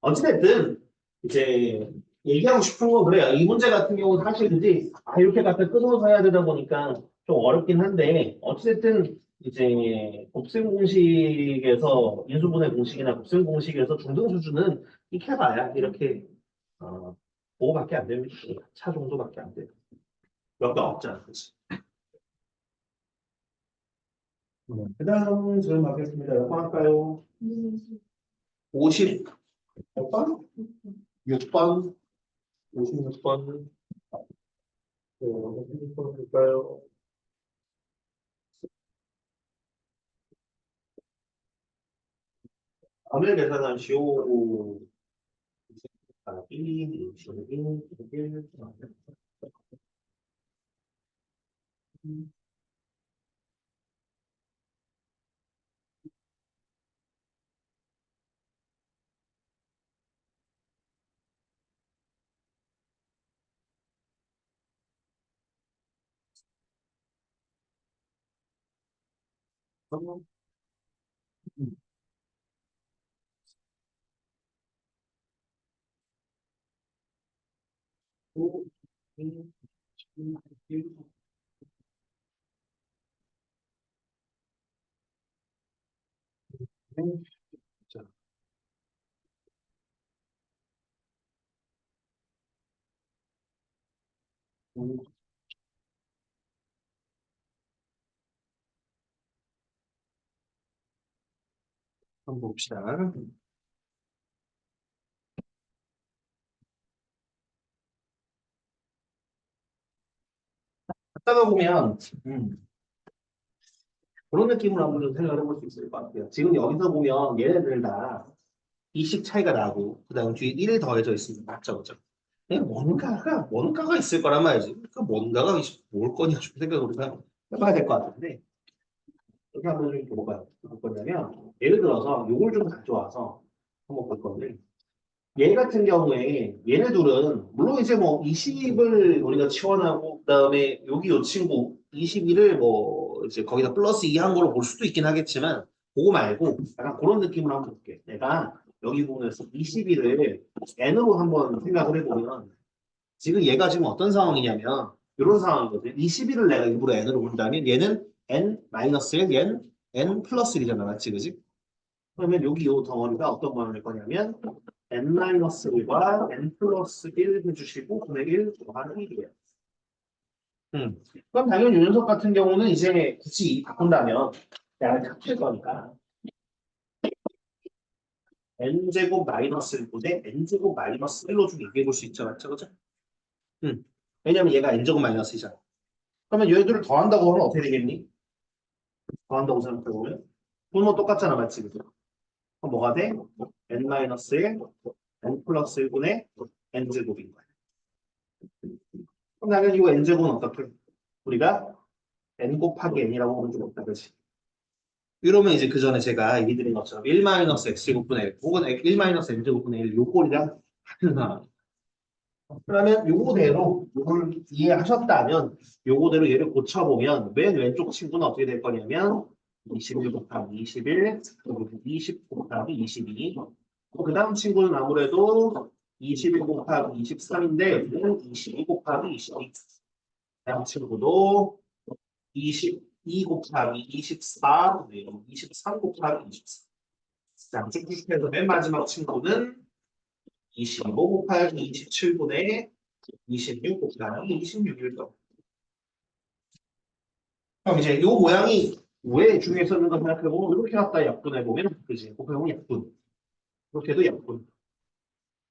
어찌됐든 이제 얘기하고 싶은 건 그래요. 이 문제 같은 경우는 사실 그지 이렇게 갖다 끊어서 해야 되다 보니까 좀 어렵긴 한데 어찌됐든 이제 곱셈 공식에서 인수분해 공식이나 곱셈 공식에서 중등 수준은 익혀봐야 이렇게 어, 5밖에 안 됩니다. 차 정도밖에 안 돼요. 몇 개 없잖아. 그치? 그 다음 질문 받겠습니다. 몇 번 할까요? 50. 몇 번? 6번. 56번. 네, 56번 할까요? 밤을 계산하시오. 2, 21, 21. 오, 2, 1, 자, 한번 봅시다. 하다가 보면 그런 느낌으로 한번 좀 생각을 해볼 수 있을 것 같아요. 지금 여기서 보면 얘네들 다 이식 차이가 나고 그다음 뒤에 1 더해져 있으면 맞죠, 그죠? 뭔가가 있을 거란 말이지. 그 뭔가가 뭘 거냐 좀 생각을 우리가 해봐야 될 것 같은데 이렇게 한번 좀 볼까요? 볼 거냐면 예를 들어서 요걸 좀 가져와서 한번 볼 건데 얘 같은 경우에 얘네들은 물론 이제 뭐 20을 우리가 치환하고 그다음에 여기 요 친구 21을 뭐 이제 거기다 플러스 2 한 걸로 볼 수도 있긴 하겠지만 그거 말고 약간 그런 느낌으로 한번 볼게. 내가 여기 부분에서 21을 n으로 한번 생각을 해보면 지금 얘가 지금 어떤 상황이냐면 이런 상황이거든. 21을 내가 일부러 n으로 본다면 얘는 n-1, 얘는 n 플러스 1이잖아. 맞지? 그지? 그러면 여기 이 덩어리가 어떤 모양일 거냐면 n-1과 n 플러스 1 해주시고 분의 1 더하기 1이에요. 그럼 당연히 이 녀석 같은 경우는 이제 굳이 바꾼다면 양을 합칠 거니까 n제곱 마이너스 1분의 n제곱 마이너스 1로 좀 얘기해 볼 수 있죠. 맞죠? 그죠? 음. 왜냐면 얘가 n제곱 마이너스 2잖아. 그러면 얘들을 더한다고 하면 어떻게 되겠니? 더한다고 생각해보면 분모 똑같잖아. 맞지? 그죠? 그럼 뭐가 돼? n-1, n 플러스 1분의 n제곱인 거야. 그럼 당연히 이거 n제곱은 어떻게? 우리가 n 곱하기 n이라고 하면 좀 없다. 그렇지? 이러면 이제 그 전에 제가 얘기 드린 것처럼 1-x제곱분의 1 혹은 1-n제곱분의 1 요꼴이랑 같은 상황. 그러면 요거대로 요걸 이해하셨다면 요거대로 얘를 고쳐보면 맨 왼쪽 친구는 어떻게 될 거냐면 21 곱하기 21 그리고 20 곱하기 22 그 다음 친구는 아무래도 21 곱하기 23인데 얘는 22 곱하기 22 다음 친구도 22 곱하기 24 23 곱하기 24 자, 쭉쭉해서 맨 마지막 친구는 25 곱하기 27분의 26 곱하기 26일 거. 그럼 이제 요 모양이 왜 중요했었는가 생각해보면 이렇게 갖다 약분해보면 그지? 곱해보면 약분. 이렇게 해도 약분.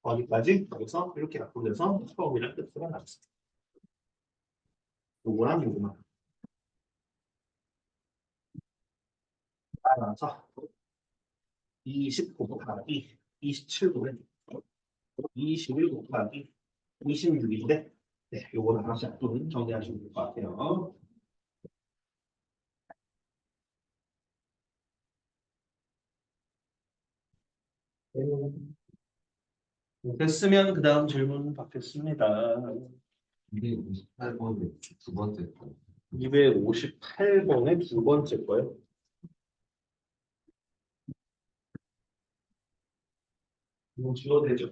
어디까지? 여기서 이렇게 약분돼서 처음이랑 끝으로 나왔어. 요거랑 요거만. 따라서 29 곱하기 27분의 21 곱하기 26인데 네, 요거는 하나씩 약분 정리하시면 될 것 같아요. 됐으면 그 다음 질문 받겠습니다. 258번 두 번째 거. 258번의 두 번째 거요. 이거 지워도 되죠?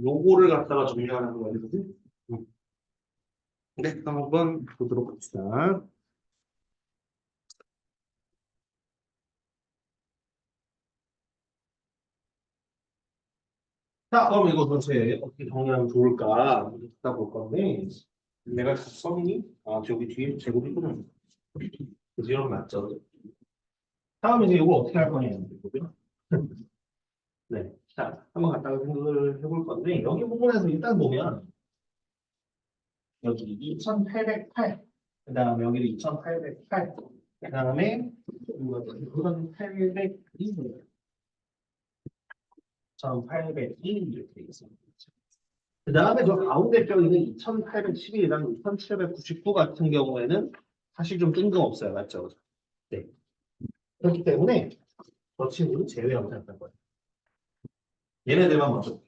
요거를 갖다가 정리하는 거예요. 음. 네, 그럼 한번 보도록 합시다. 자, 그럼 이거 도대체 어떻게 정리하면 좋을까? 듣다 볼 건데, 내가 다 썼니? 아, 저기 뒤에 제곱이구나. 그지? 맞죠? 다음에 이제 이걸 어떻게 할 거냐는 거고요. 네. 자, 한번 갖다가 생각을 해볼 건데, 여기 부분에서 일단 보면, 여기 2808, 그 다음에 여기도 2808, 그 다음에, 이건 802, 1802 이렇게 되겠습니다. 그 다음에 저 가운데 뼈 있는 2811이랑 2799 같은 경우에는 사실 좀 뜬금없어요. 맞죠? 네. 그렇기 때문에 저 친구는 제외하고 생각할 거예요. 얘네들만 먼저.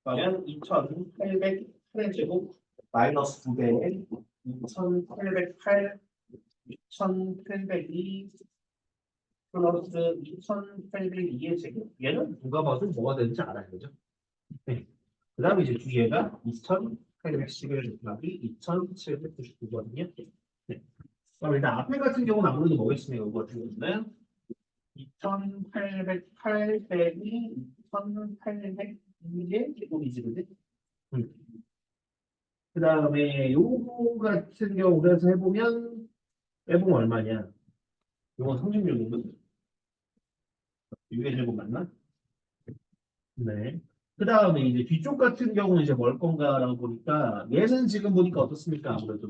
그러면 2808제곱 마이너스 2배에 2808, 2802 플러스 2802의 제곱. 얘는 누가 봐도 뭐가 되는지 알아야 되죠. 네. 그 다음에 이제 뒤에가 2811 곱하기 2799거든요. 네. 그럼 일단 앞에 같은 경우는 아무래도 뭐겠습니까? 이거 같은 경우는 2808 빼기 2802의 제곱이지, 그지? 그 다음에 요거 같은 경우 그래서 해보면 빼보면 얼마냐? 요건 36이거든. 6의 제곱 맞나? 네. 그 다음에 이제 뒤쪽 같은 경우는 이제 뭘 건가라고 보니까 얘는 지금 보니까 어떻습니까? 아무래도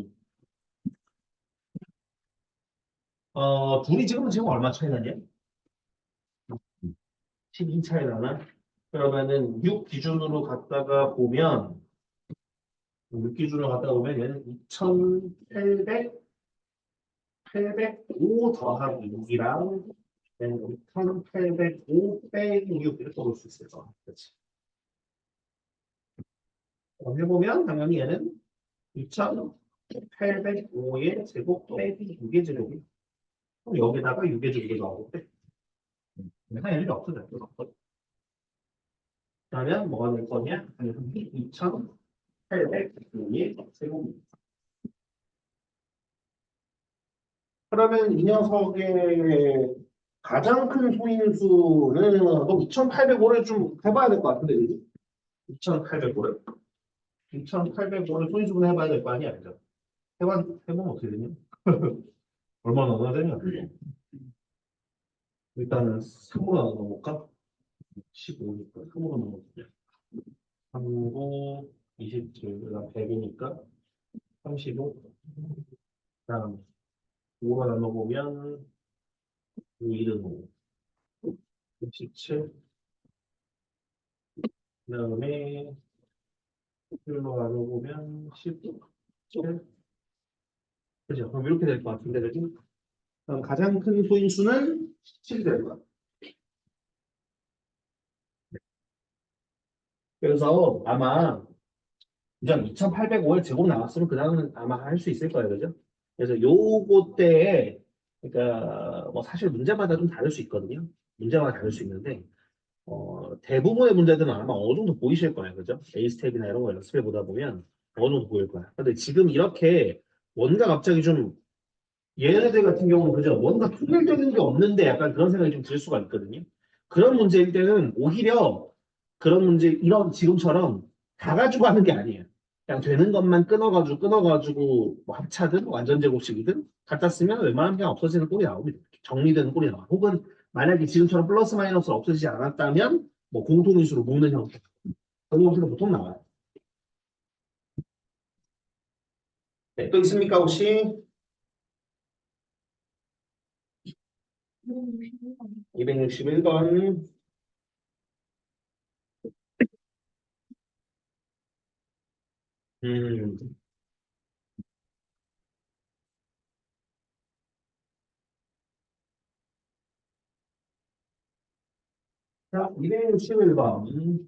둘이 지금 얼마 차이 나냐? 12 차이 나나? 그러면은 6 기준으로 갔다가 보면 6 기준으로 갔다가 보면 얘는 2805 더하기 6이랑 2805 빼기 6 이렇게 볼 수 있어요. 그렇지. 그럼 해보면 당연히 얘는 2805의 제곱 빼기 6의 제곱이 그럼 여기다가 6의 제곱이 나오는데 할 일이 없어져. 그러면 뭐가 될 거냐? 2805의 제곱입니다. 그러면 이 녀석의 가장 큰 소인수는 뭐 2805를 좀 해봐야 될 것 같은데, 그지? 2805를? 2805를 소인수분 해봐야 될 거 아니야, 그죠? 해보면 어떻게 되냐? 얼마나 되냐? 일단은 3으로 나눠볼까? 15니까 3으로 나눠볼게. 39, 27, 그다음 100이니까 35. 그다음 5로 나눠보면 1은 5, 67. 그다음에 1로 나눠보면 17. 그죠? 그럼 이렇게 될 것 같은데, 그지? 그럼 가장 큰 소인수는 17이 될 거야. 그래서 아마 이전 2805의 제곱 나왔으면 그 다음은 아마 할 수 있을 거예요. 그죠? 그래서 요거 때에 그러니까 뭐 사실 문제마다 좀 다를 수 있거든요. 문제마다 다를 수 있는데 대부분의 문제들은 아마 어느 정도 보이실 거예요. 그죠? 에이스텝이나 이런 거 연습해 보다 보면 어느 정도 보일 거야. 근데 지금 이렇게 뭔가 갑자기 좀 얘네들 같은 경우는 그죠? 뭔가 통일되는 게 없는데 약간 그런 생각이 좀 들 수가 있거든요. 그런 문제일 때는 오히려 그런 문제 이런 지금처럼 다 가지고 하는 게 아니에요. 그냥 되는 것만 끊어가지고 뭐 합차든 완전 제곱식이든 갖다 쓰면 웬만하면 그냥 없어지는 꼴이 나옵니다. 정리되는 꼴이 나와. 혹은 만약에 지금처럼 플러스 마이너스를 없어지지 않았다면 뭐 공통인수로 묶는 형태. 그런 형태도 보통 나와요. 네, 또 있습니까 혹시? 261번. 음. 자, 261번.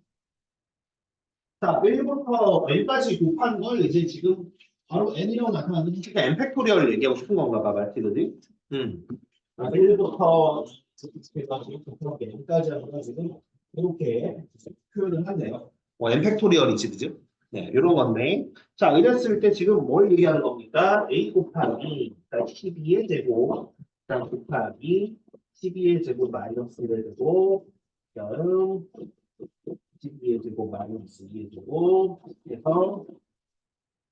자, 1부터 n까지 곱한 걸 이제 지금 바로 n이라고 나타나는 그러니까 n 팩토리얼을 얘기하고 싶은 건가 봐, 마티드지? 1부터 해가지고 곱하기 n까지 해가지고 이렇게 표현을 하네요. n 팩토리얼이지, 그죠? 네, 이런 건데. 자, 이랬을 때 지금 뭘 얘기하는 겁니까? a 곱하기 12의 제곱, 그다음 곱하기 12의 제곱 마이너스 1의 제곱, 여름 12의 제곱 마이너스 2의 제곱 해서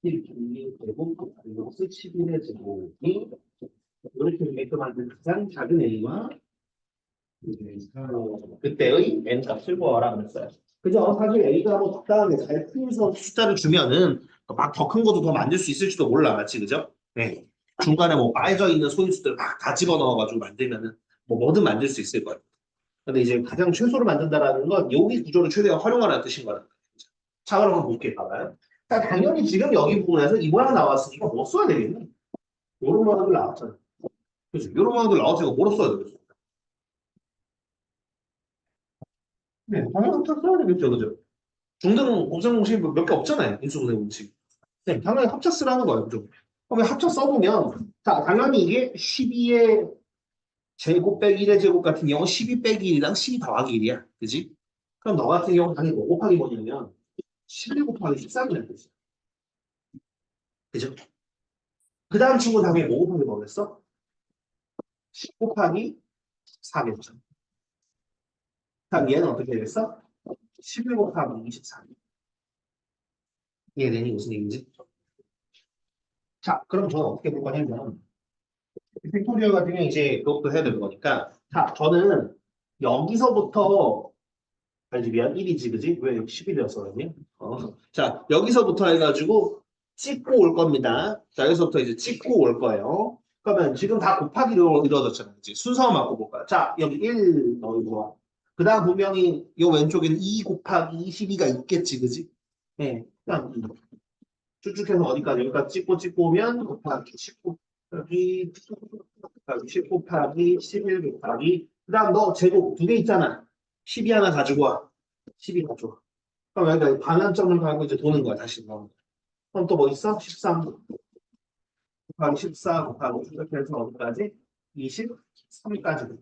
12의 제곱 마이너스 11의 제곱이 이렇게 되게끔 만든 가장 작은 a와 그때의 n 값을 구하라 그랬어요. 그죠? 사실 A가 뭐 적당하게 잘 풀면서 숫자를 주면은 막 더 큰 것도 더 만들 수 있을지도 몰라, 맞지, 그죠? 네. 중간에 뭐 빠져 있는 소인수들 막 다 집어넣어가지고 만들면은 뭐 뭐든 만들 수 있을 거예요. 근데 이제 가장 최소를 만든다라는 건 여기 구조를 최대한 활용하라는 뜻인 거예요. 자, 그럼 한번 볼게요. 봐봐요. 자, 당연히 지금 여기 부분에서 이 모양 나왔으니까 뭐 써야 되겠니? 요런 모양들 나왔잖아. 그죠? 요런 모양들 나왔으니까 뭐로 써야 되겠어? 네, 당연히 합쳐 써야 되겠죠, 그죠? 중등 곱셈 공식이 몇 개 없잖아요. 인수분해 공식. 네, 당연히 합쳐 쓰라는 거예요, 그죠? 그러면 합쳐 써보면, 자, 당연히 이게 12의 제곱 빼기 1의 제곱 같은 경우 12 빼기 1이랑 12 더하기 1이야. 그지? 그럼 너 같은 경우 당연히 뭐 곱하기 뭐냐면 11 곱하기 13이라는 뜻이야. 그죠? 그 다음 친구 당연히 뭐 곱하기 뭐겠어? 10 곱하기 4겠죠. 그럼 얘는 어떻게 되겠어? 11 곱하기 23. 이해되니? 무슨 얘기인지? 자, 그럼 저는 어떻게 볼 거냐면, 팩토리얼 같은 경우 이제 그것도 해야 되는 거니까. 자, 저는 여기서부터, 알지, 미안, 1이지, 그지? 왜 10이 되었어, 그러니? 자, 여기서부터 해가지고 찍고 올 겁니다. 자, 여기서부터 이제 찍고 올 거예요. 그러면 지금 다 곱하기로 이루어졌잖아요. 이제 순서 맞고 볼까요? 자, 여기 1 넣어주고. 그 다음 분명히 요 왼쪽에는 2 곱하기 22가 있겠지, 그지? 네. 그냥 쭉쭉해서 어디까지? 여기까지 찍고 오면 곱하기 10 곱하기 10 곱하기 11 곱하기 그 다음 너 제곱 두 개 있잖아. 12 하나 가지고 와. 12 가져와. 그럼 여기다 반환점을 가고 이제 도는 거야. 다시 너. 그럼 또 뭐 있어? 13 곱하기 14 곱하기 이렇게 해서 어디까지? 23까지.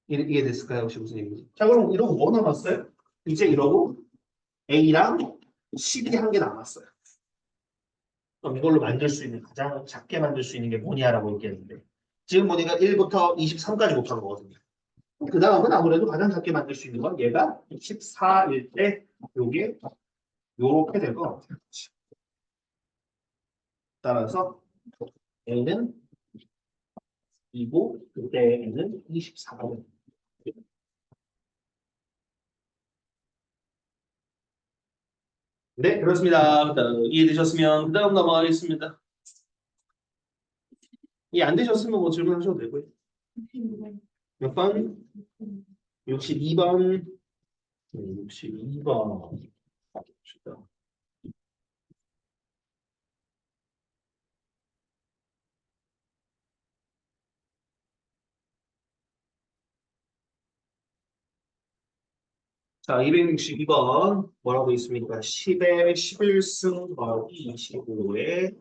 이해됐을까요? 혹시 무슨 얘기인지? 자, 그럼 이러고 뭐 남았어요? 이제 이러고 A랑 12 한 개 남았어요. 그럼 이걸로 만들 수 있는 가장 작게 만들 수 있는 게 뭐냐라고 얘기했는데 지금 보니까 1부터 23까지 곱한 거거든요. 그 다음은 아무래도 가장 작게 만들 수 있는 건 얘가 14일 때 요게 요렇게 될 것 같아요. 따라서 A는 2고 그때 N은 24고 네, 그렇습니다. 이해되셨으면 그 다음 넘어가겠습니다. 이해 안 되셨으면 뭐 질문하셔도 되고요. 몇 번? 62번. 62번. 자, 262번 뭐라고 있습니까? 10의 11승 더하기 25의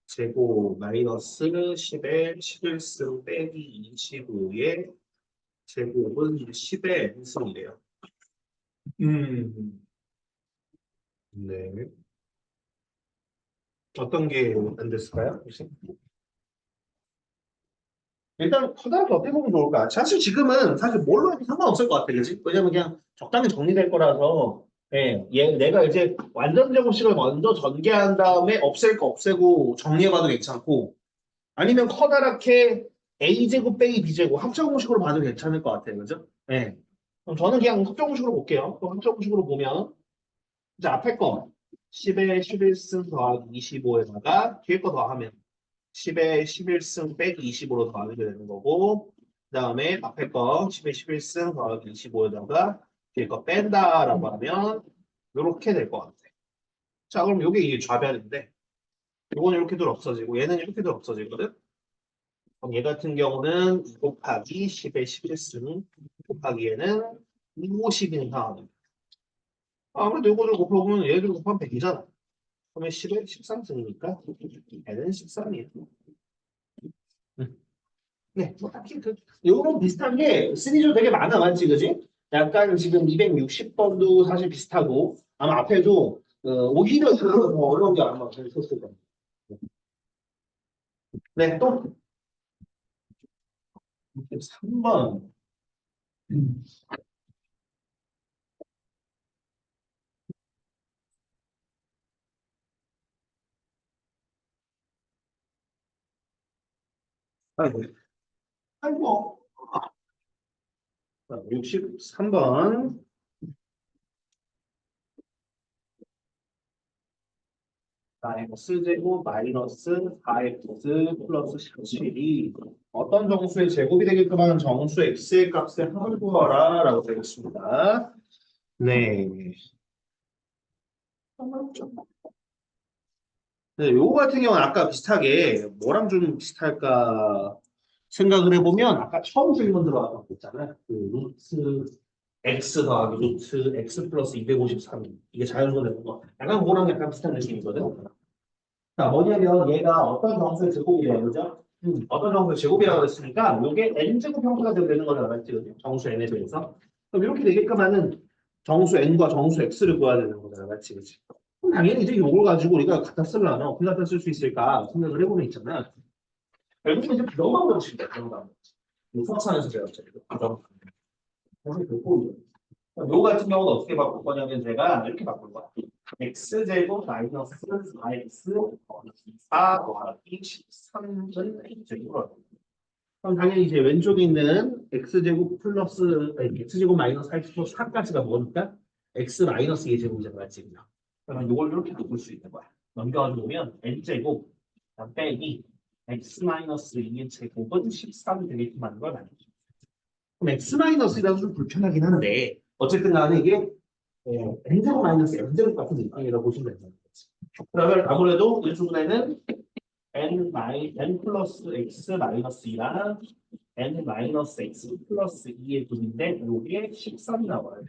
제곱 마이너스 10의 11승 빼기 25의 제곱은 10의 n승이래요. 음, 네. 어떤 게 안 됐을까요? 혹시? 일단 커다랗게 어떻게 보면 좋을까? 사실 지금은 사실 뭘로 해도 상관없을 것 같아, 그지? 왜냐면 그냥 적당히 정리될 거라서, 예, 내가 이제 완전 제곱식을 먼저 전개한 다음에 없앨 거 없애고 정리해봐도 괜찮고, 아니면 커다랗게 A제곱 빼기 B제곱 합성공식으로 봐도 괜찮을 것 같아요, 그죠? 예. 그럼 저는 그냥 합성공식으로 볼게요. 그럼 합성공식으로 보면, 이제 앞에 거 10에 11승 더하기 25에다가 뒤에 거 더하면 10에 11승 빼기 25로 더하게 되는 거고 그 다음에 앞에 거 10에 11승 더하기 25에다가 뒤에 거 뺀다라고 하면 이렇게 될 것 같아. 자, 그럼 이게 이게 좌변인데 이거는 이렇게도 없어지고 얘는 이렇게도 없어지거든. 그럼 얘 같은 경우는 2 곱하기 10에 11승 곱하기 얘는 50인 상황입니다. 아무래도 이거를 곱해보면 얘들 곱하면 100이잖아. 그러면 10에 13승이니까 얘는 13이에요. 네, 뭐 딱히 요런 비슷한 게 시리즈 되게 많아, 맞지, 그지? 약간 지금 260번도 사실 비슷하고 아마 앞에도 오히려 더 어려운 게 아마 있었을 거예요. 네, 또 3번. 아이고, 아이고. 63번. x제곱 마이너스 4x 플러스 17이 어떤 정수의 제곱이 되게끔 하는 정수 x의 값의 합을 구하라 라고 되겠습니다. 네. 네, 요거 같은 경우는 아까 비슷하게 뭐랑 좀 비슷할까 생각을 해보면 아까 처음 질문 들어갔던 거 있잖아요. 그 루트 x 더하기 루트 x 플러스 253 이게 자연수가 되는 거. 약간 그거랑 약간 비슷한 느낌이거든. 자, 뭐냐면 얘가 어떤 정수의 제곱이래요, 그죠? 어떤 정수의 제곱이라고 했으니까 이게 n제곱 형태가 되는 거잖아, 맞지? 그죠? 정수 n에 대해서. 그럼 이렇게 되게끔 하는 정수 n과 정수 x를 구해야 되는 거잖아, 맞지? 그치? 그럼 당연히 이제 이걸 가지고 우리가 갖다 쓰려면 어떻게 갖다 쓸 수 있을까 생각을 해보면 있잖아. 결국은 이제 부정방법으로 씁니다, 부정방법. 수학상에서 배웠죠, 이거. 부정방법. 사실 그거 요 같은 경우는 어떻게 바꿀 거냐면 제가 이렇게 바꿀 거야. x제곱 마이너스 4x 더하기 4 더하기 13은 x제곱으로. 그럼 당연히 이제 왼쪽에 있는 x제곱 플러스 x제곱 마이너스 4x 플러스 4까지가 뭐니까 x 마이너스 2제곱이잖아, 맞지? 그러면 이걸 이렇게 바꿀 수 있는 거야. 넘겨가지고 보면 n제곱 빼기 x 마이너스 2의 제곱은 13이 되게끔 하는 걸 만들죠. 그럼 x 마이너스라서 좀 불편하긴 한데 어쨌든 간에 이게 n제곱 마이너스 n제곱 같은 느낌이라고 보시면 되는 거지. 그러면 아무래도 일주분에는 n 플러스 x 마이너스 2랑 n 마이너스 x 플러스 2의 분인데 여기에 13이 나와요.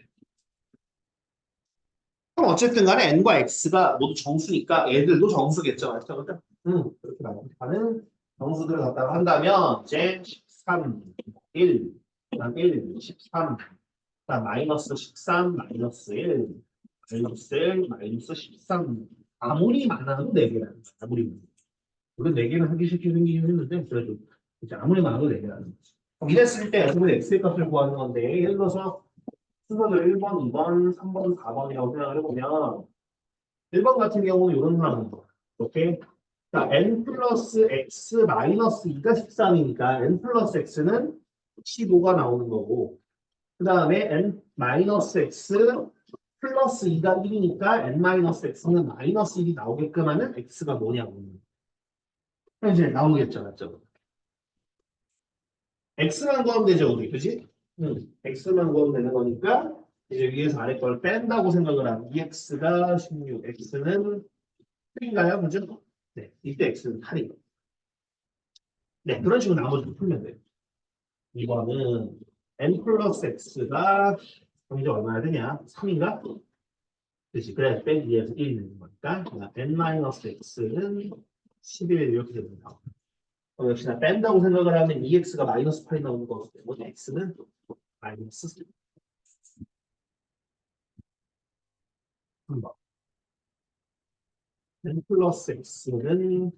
그럼 어쨌든 간에 n과 x가 모두 정수니까 애들도 정수겠죠. 맞죠? 그렇죠? 그렇게 나는 정수들을 갖다가 한다면 이제 13, 1, 그다음 1, 13, 그다음 마이너스 13, 마이너스 1, 마이너스 1, 마이너스 13. 아무리 많아도 4개라는 거야. 아무리 많아도. 물론 4개는 하기 쉽게 생기긴 했는데 그래도 이제 아무리 많아도 4개라는 거지. 그럼 이랬을 때 여러분은 x의 값을 구하는 건데 예를 들어서 순서를 1번, 2번, 3번, 4번이라고 생각을 해보면 1번 같은 경우는 이런 상황인 거야. 오케이? 자, n 플러스 x 마이너스 2가 13이니까 n 플러스 x는 15가 나오는 거고 그 다음에 n 마이너스 x 플러스 2가 1이니까 n 마이너스 x는 마이너스 1이 나오게끔 하는 x가 뭐냐고. 이제 나오겠죠, 맞죠? x만 구하면 되죠, 우리. 그지? x만 구하면 되는 거니까 이제 위에서 아래 걸 뺀다고 생각을 하면 2x가 16, x는 8인가요? 그죠? 네, 이때 x는 8이고. 네, 그런 식으로 나머지 풀면 돼요. 이거는 n 플러스 x가 이제 얼마나 되냐? 3인가? 그렇지. 그래, 빼기 2에서 1이 되는 거니까. n 마이너스 x는 11 이렇게 됩니다. 역시나 뺀다고 생각을 하면 2x가 마이너스 8이 나오는 거기 때문에 x는 마이너스 3번. n 플러스 x는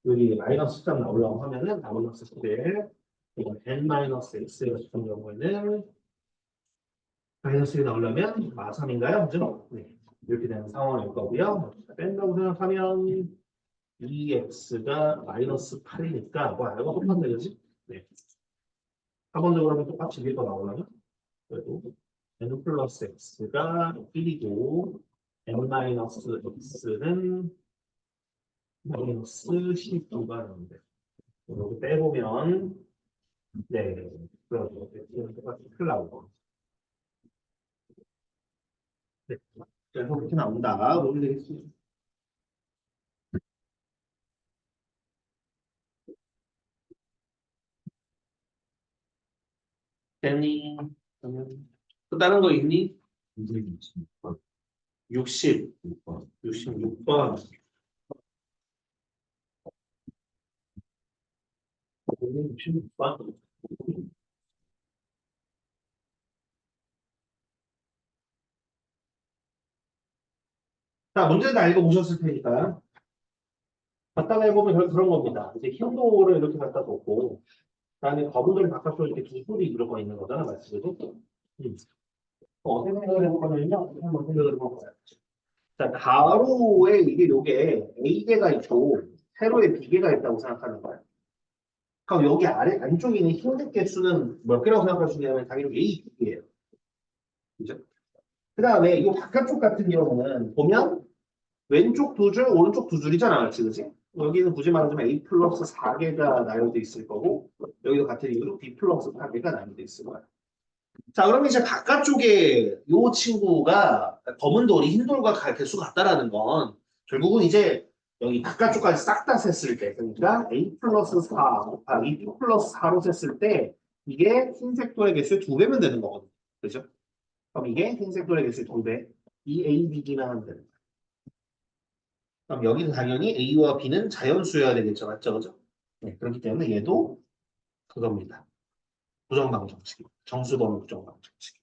여기 마이너스 숫자 나오려고 하면은 마이너스 11. 이건 n 마이너스 x 같은 경우에는 마이너스 1이 나오려면 3인가요? 그죠? 네. 이렇게 되는 상황일 거고요. 뺀다고 생각하면 2x가 마이너스 8이니까 뭐 알고 똑같네, 그지? 네. 4번도 그러면 똑같이 위에 거 나오려면 그래도 n 플러스 x가 1이고 n 마이너스 x는 마이너스 19가 나오는데 여기 빼보면 네 그래도 똑같이 큰일 나오고 네 그래서 그렇게 나온다 보면 되겠습니다. 됐니? 그러면 또 다른 거 있니? 66번 66번 자, 문제는 다 읽어보셨을 테니까. 갖다가 해보면 그런 겁니다. 이제 흰도를 이렇게 갖다 놓고, 그다음에 거북을 바깥으로 이렇게 두 줄이 들어가 있는 거잖아, 맞죠? 어떻게 생각을 해볼 거냐면요. 한번 생각을 해볼까요? 자, 가로에 이게 요게 A개가 있고, 세로에 B개가 있다고 생각하는 거야. 그럼 여기 아래, 안쪽에 있는 흰색 개수는 몇 개라고 생각할 수 있냐면 당연히 A 두 개예요. 그죠? 그 다음에 이 바깥쪽 같은 경우는 보면 왼쪽 두 줄, 오른쪽 두 줄이잖아, 그렇지, 그지? 여기는 굳이 말하자면 A 플러스 4개가 나열돼 있을 거고, 여기도 같은 이유로 B 플러스 4개가 나열돼 있을 거야. 자, 그러면 이제 바깥쪽에 이 친구가 검은 돌이 흰 돌과 개수 같다라는 건 결국은 이제 여기 바깥쪽까지 싹 다 셌을 때, 그러니까 A 플러스 4 곱하기 B 플러스 4로 셌을 때 이게 흰색 돌의 개수의 2배면 되는 거거든요. 그죠? 그럼 이게 흰색 돌의 개수의 2배. 이 A, B기만 하면 되는 거예요. 그럼 여기는 당연히 A와 B는 자연수여야 되겠죠. 맞죠? 그죠? 네, 그렇기 때문에 얘도 그겁니다. 부정방정식. 정수번호 부정방정식.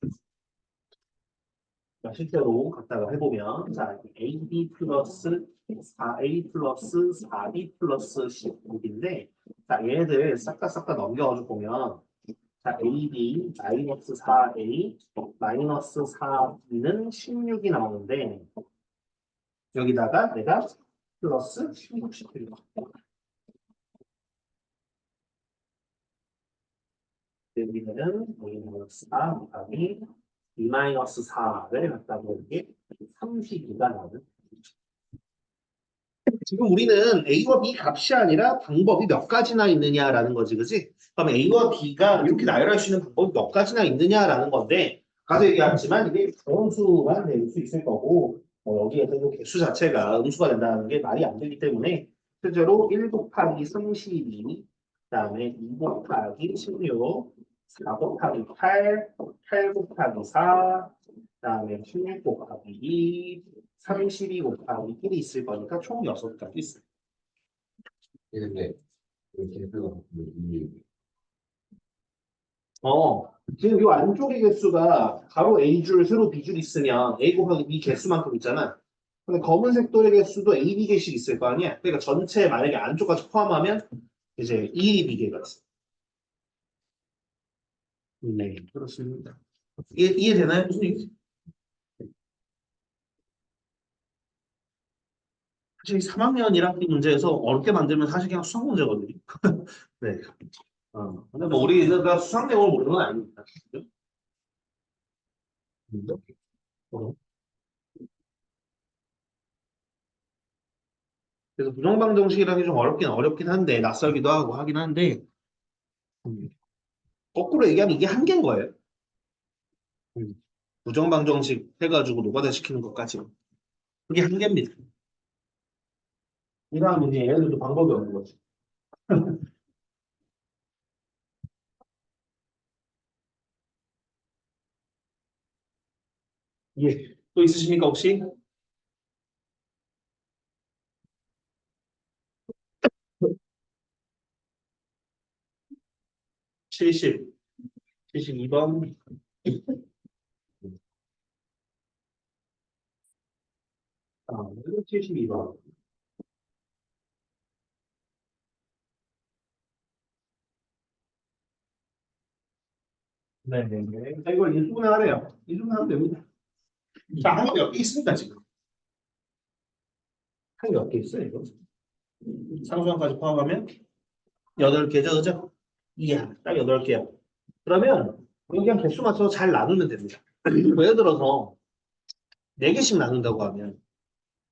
실제로 갖다가 해보면, 자, AB 플러스 4A 플러스 4B 플러스 16인데, 자, 얘네들 싹 다 넘겨가지고 보면, 자, AB 마이너스 4A 마이너스 4B는 16이 나오는데, 여기다가 내가 플러스 16 시키는 거. 여기는 마이너스 4 곱하기 2 마이너스 4를 갖다 보는 32가 나오는. 지금 우리는 A와 B 값이 아니라 방법이 몇 가지나 있느냐라는 거지, 그지? 그럼 A와 B가 이렇게 나열할 수 있는 방법이 몇 가지나 있느냐라는 건데, 아까 얘기했지만 이게 정수만 낼 수 있을 거고, 여기에서 이 개수 자체가 음수가 된다는 게 말이 안 되기 때문에, 실제로 1 곱하기 32, 그다음에 2 곱하기 16, 4 곱하기 8, 8 곱하기 4, 그다음에 16 곱하기 2, 32 곱하기 1이 있을 거니까 총 6가지 있어요. 근데 이렇게 해서 이 지금 이 안쪽의 개수가 가로 A줄, 세로 B줄 있으면 A 곱하기 B 개수만큼 있잖아. 근데 검은색 돌의 개수도 A, B 개씩 있을 거 아니야? 그러니까 전체 만약에 안쪽까지 포함하면 이제 2, B개가 있어. 네, 그렇습니다. 이해되나요? 무슨 얘기지? 사실 3학년 1학기 문제에서 어렵게 만들면 사실 그냥 수학 문제거든요. 네. 근데 뭐 우리가 수학 내용을 모르는 건 아닙니다. 그죠? 어. 그래서 부정방정식이라는 게 좀 어렵긴 한데 낯설기도 하고 하긴 한데 음, 거꾸로 얘기하면 이게 한계인 거예요. 음. 부정방정식 해가지고 노가다 시키는 것까지 그게 한계입니다. 이러한 문제 얘네들도 방법이 없는 거지. 예. 또 있으십니까 혹시? 70, 72번. 72번. 네네네. 자, 이걸 인수분해 하래요. 인수분해 하면 됩니다. 자, 한개 몇 개 있습니까, 지금? 한개 몇 개 있어요, 이거? 상수항까지 포함하면 8개죠, 그죠? 이야, 딱 8개야. 그러면 여기 그냥 개수 맞춰서 잘 나누면 됩니다. 예를 들어서 4개씩 나눈다고 하면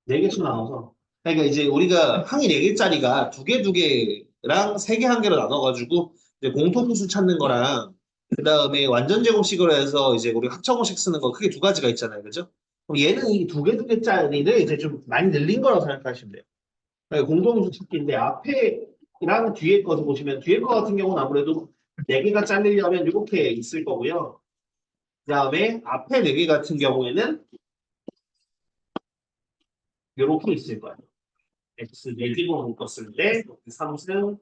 4개씩 나눠서 그러니까 이제 우리가 항이 4개짜리가 2개 랑 3개 한 개로 나눠가지고 이제 공통수 찾는 거랑 그 다음에 완전 제곱식으로 해서 이제 우리 합성공식 쓰는 거 크게 두 가지가 있잖아요, 그죠? 그럼 얘는 이 2개짜리를 이제 좀 많이 늘린 거라고 생각하시면 돼요. 그러니까 공통수 찾기인데 앞에랑 뒤에 거 보시면 뒤에 거 같은 경우는 아무래도 4개가 잘리려면 이렇게 있을 거고요. 그 다음에 앞에 4개 같은 경우에는 이렇게 있을 거예요. x 4개로 묶었을 때 3승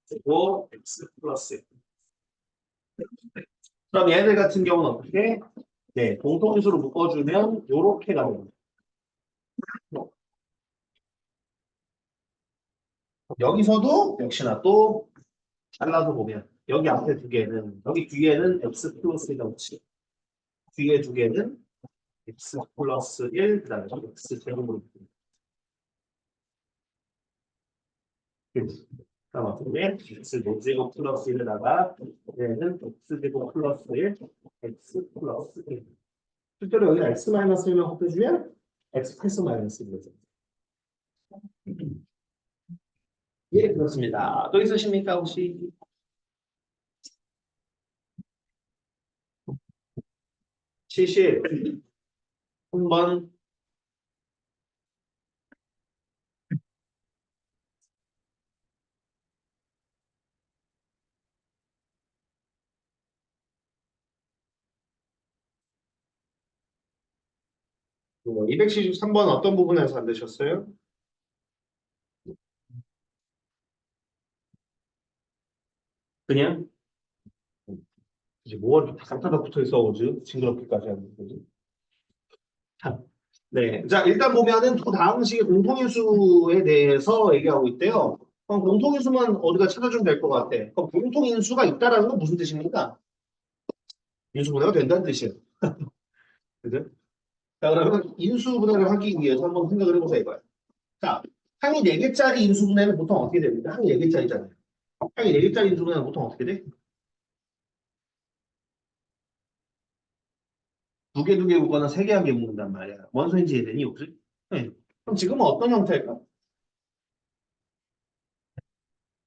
그리고 x 플러스. 그럼 얘들 같은 경우는 어떻게? 네, 공통인수로 묶어주면 이렇게 나옵니다. 여기서도 역시나 또 잘라서 보면 여기 앞에 2개는 여기 뒤에는 x 플러스 1이 없지. 뒤에 2개는 x 플러스 1 그다음에 x 제곱으로 그럼 어떻게 x 노제곱 플러스 1에다가 얘는 x 제곱 플러스 1 x 플러스 1 실제로 여기 x-1만 곱해주면 x 플러스 마이너스 1이죠. 예, 그렇습니다. 또 있으십니까, 혹시? 70. 한번 273번 어떤 부분에서 안 되셨어요? 그냥? 이제 뭐가 이렇게 다닥다닥 붙어 있어, 오지? 징그럽게까지 하는 거지? 자, 네. 자, 일단 보면은 두 다음 식의 공통인수에 대해서 얘기하고 있대요. 그럼 공통인수만 어디가 찾아주면 될 것 같아. 그럼 공통인수가 있다라는 건 무슨 뜻입니까? 인수분해가 된다는 뜻이에요. 그죠? 자, 그러면 인수분해를 하기 위해서 한번 생각을 해보자 이거야. 자, 항이 4개짜리 인수분해는 보통 어떻게 됩니까? 항이 4개짜리잖아요. 항이 4개짜리 인수분해는 보통 어떻게 돼? 두 개 묶거나 3개 한 개 묶는단 말이야. 뭔 소리인지 이해되니, 혹시? 네. 그럼 지금은 어떤 형태일까?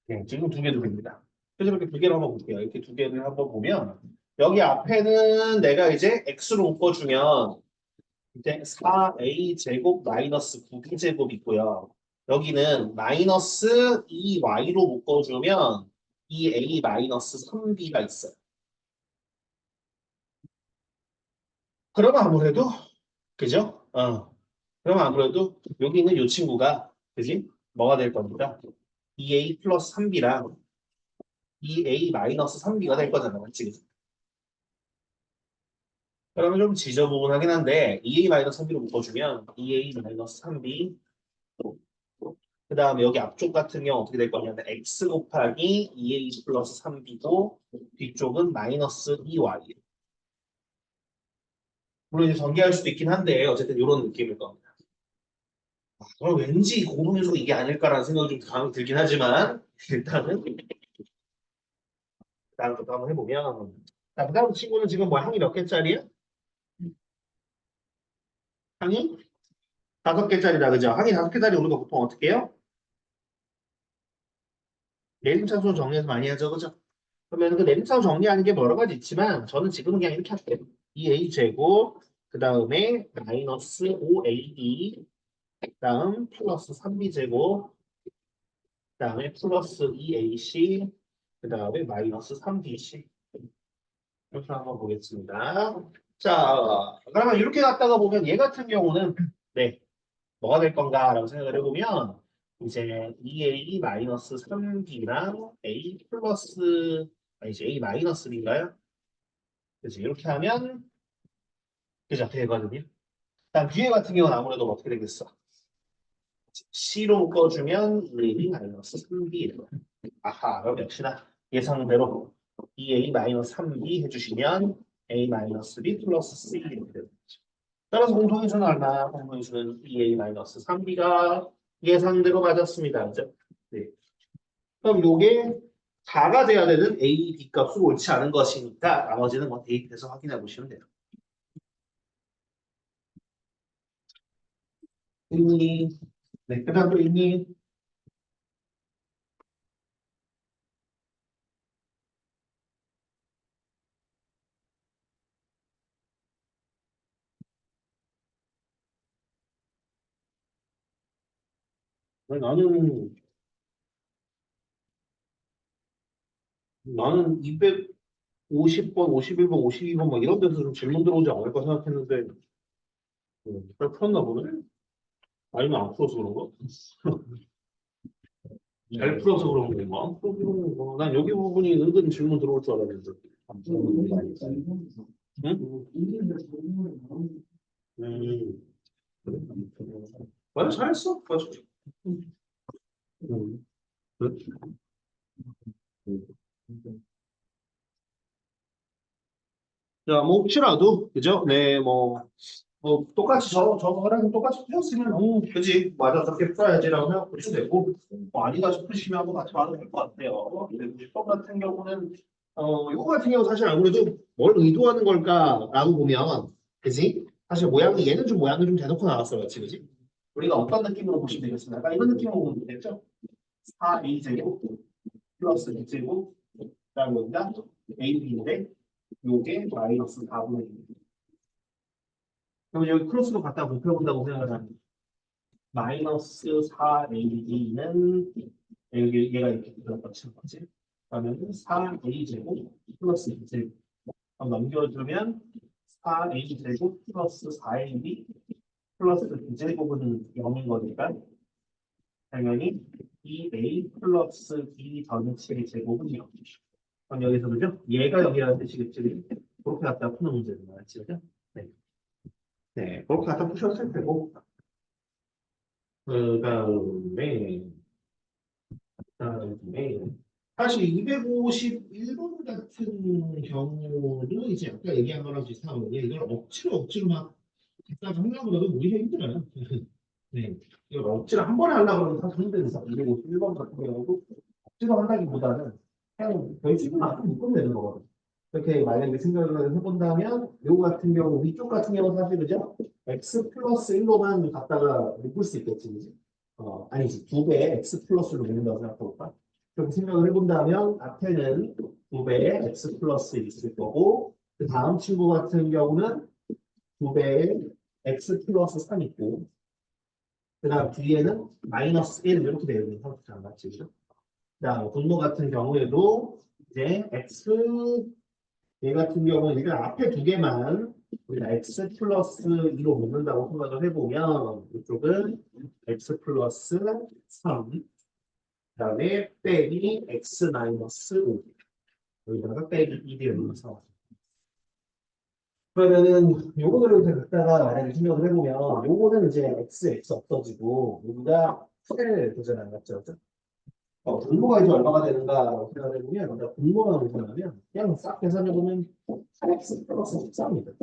네, 지금 두 개입니다. 그래서 이렇게 두 개를 한번 볼게요. 이렇게 두 개를 한번 보면 여기 앞에는 내가 이제 x로 묶어주면 이제 4a 제곱 마이너스 9b 제곱 있고요. 여기는 마이너스 2y로 묶어주면 2a 마이너스 3b가 있어요. 그러면 아무래도 그죠? 그러면 아무래도 여기 있는 이 친구가 그지? 뭐가 될 겁니다. 2a 플러스 3b랑 2a 마이너스 3b가 될 거잖아, 맞지? 그러면 좀 지저분하긴 한데 2a-3b로 묶어주면 2a-3b 그 다음에 여기 앞쪽 같은 경우 어떻게 될 거냐면 x 곱하기 2a 플러스 3b고 뒤쪽은 마이너스 2y 물론 이제 전개할 수도 있긴 한데 어쨌든 이런 느낌일 겁니다. 그럼 왠지 공동요소가 이게 아닐까라는 생각이 좀 감이 들긴 하지만 일단은 다음부터 한번 해보면 자, 그 다음 친구는 지금 뭐 항이 몇 개짜리야? 항이 5개짜리다 그죠? 항이 5개짜리 우리가 보통 어떻게 해요? 내림차순 정리해서 많이 하죠 그죠? 그러면 그 내림차순 정리하는 게 여러 가지 있지만 저는 지금은 그냥 이렇게 할게요. 2a 제곱 그 다음에 마이너스 5ab 그 다음 플러스 3b 제곱 그 다음에 플러스 2ac 그 다음에 마이너스 3bc 이렇게 한번 보겠습니다. 자, 그러면 이렇게 갔다가 보면 얘 같은 경우는 네, 뭐가 될 건가라고 생각을 해보면 이제 2a 마이너스 3b랑 a 플러스 아니지 a 마이너스 b인가요? 그래서 이렇게 하면 그죠 되거든요. 다음 뒤에 같은 경우는 아무래도 어떻게 되겠어? C로 묶어주면 2a 마이너스 3b 아하 그럼 역시나 예상대로 2a 마이너스 3b 해주시면 a 마이너스 b 플러스 c 이렇게 되는 거죠. 따라서 공통인수는 얼마? 공통인수는 2a 마이너스 3b가 예상대로 맞았습니다. 그죠? 네. 그럼 요게 4가 돼야 되는 a, b 값이 옳지 않은 것이니까 나머지는 뭐 대입해서 확인해 보시면 돼요. 있니? 네, 그 다음 또 있니? 나는 250번, 51번, 52번 막 이런 데서 좀 질문 들어오지 않을까 생각했는데 잘 풀었나 보네? 아니면 안 풀어서 그런가? 잘 풀어서 그런 건가? 안 풀어서 그런 건가? 난 여기 부분이 은근 질문 들어올 줄 알았는데. 응? 음. 맞아, 잘했어. 맞아. 음. 그래? 자, 뭐 혹시라도 그죠? 네, 뭐 똑같이 저거랑 똑같이 풀었으면 그지 맞아 그렇게 풀어야지라고 생각하셔도 되고 뭐 아니다 싶으시면 한번 같이 봐도 될 것 같아요. 근데 90번 같은 경우는 이거 같은 경우 사실 아무래도 뭘 의도하는 걸까라고 보면 그지? 사실 모양이 얘는 좀 모양을 좀 대놓고 나왔어요, 그지? 우리가 어떤 느낌으로 보시면 되겠습니까? 약간 이런 느낌으로 보면 되겠죠? 4a 제곱 플러스 b제곱 그다음에 여기가 ab인데 요게 마이너스 4분의 1. 그럼 여기 크로스로 갖다 곱해본다고 생각을 하면 마이너스 4ab는 여기 얘가 이렇게 들어갔다 치는 거지. 그러면 4a 제곱 플러스 b제곱 넘겨주면 4a 제곱 플러스 4ab 플러스 b제곱은 0인 거니까 당연히 2a 플러스 b 전체의 제곱은 0. 그럼 여기서 그죠? 얘가 0이라는 뜻이겠지. 그렇게 갖다 푸는 문제는 맞지, 그죠? 네. 네, 그렇게 갖다 푸셨을 테고 그다음에 그다음에 사실 251번 같은 경우도 이제 아까 얘기한 거랑 비슷한 게 이걸 억지로 막 갖다 하려고 그러면 우리가 힘들어요. 네. 이걸 억지로 한 번에 하려고 그러면 사실 힘들어서 251번 같은 경우도 억지로 한다기보다는 그냥 별식은 만큼 묶으면 되는 거거든요. 이렇게 만약에 생각을 해본다면 요거 같은 경우 위쪽 같은 경우 사실 그죠? x 플러스 1로만 갖다가 묶을 수 있겠지, 그지? 아니지. 2배의 x 플러스로 묶는다고 생각해볼까? 그렇게 생각을 해본다면 앞에는 2배의 x 플러스 있을 거고 그 다음 친구 같은 경우는 2배의 x 플러스 3 있고 그 다음 뒤에는 마이너스 1 이렇게 되어 있는 상태잖아, 맞지? 그죠? 그 다음 분모 같은 경우에도 이제 x 얘 같은 경우는 일단 앞에 두 개만 우리가 x 플러스 2로 묶는다고 생각을 해보면 이쪽은 x 플러스 3 그다음에 빼기 x 마이너스 5 여기다가 빼기 2 되어서 그러면은 요거를 이렇게 갖다가 만약에 생각을 해보면 요거는 이제 x 없어지고 여기가 8 되잖아요, 맞죠? 분모가 이제 얼마가 되는가라고 생각을 해보면 일단 분모가 얼마냐면 그냥 싹 계산해보면 8x 플러스 13입니다.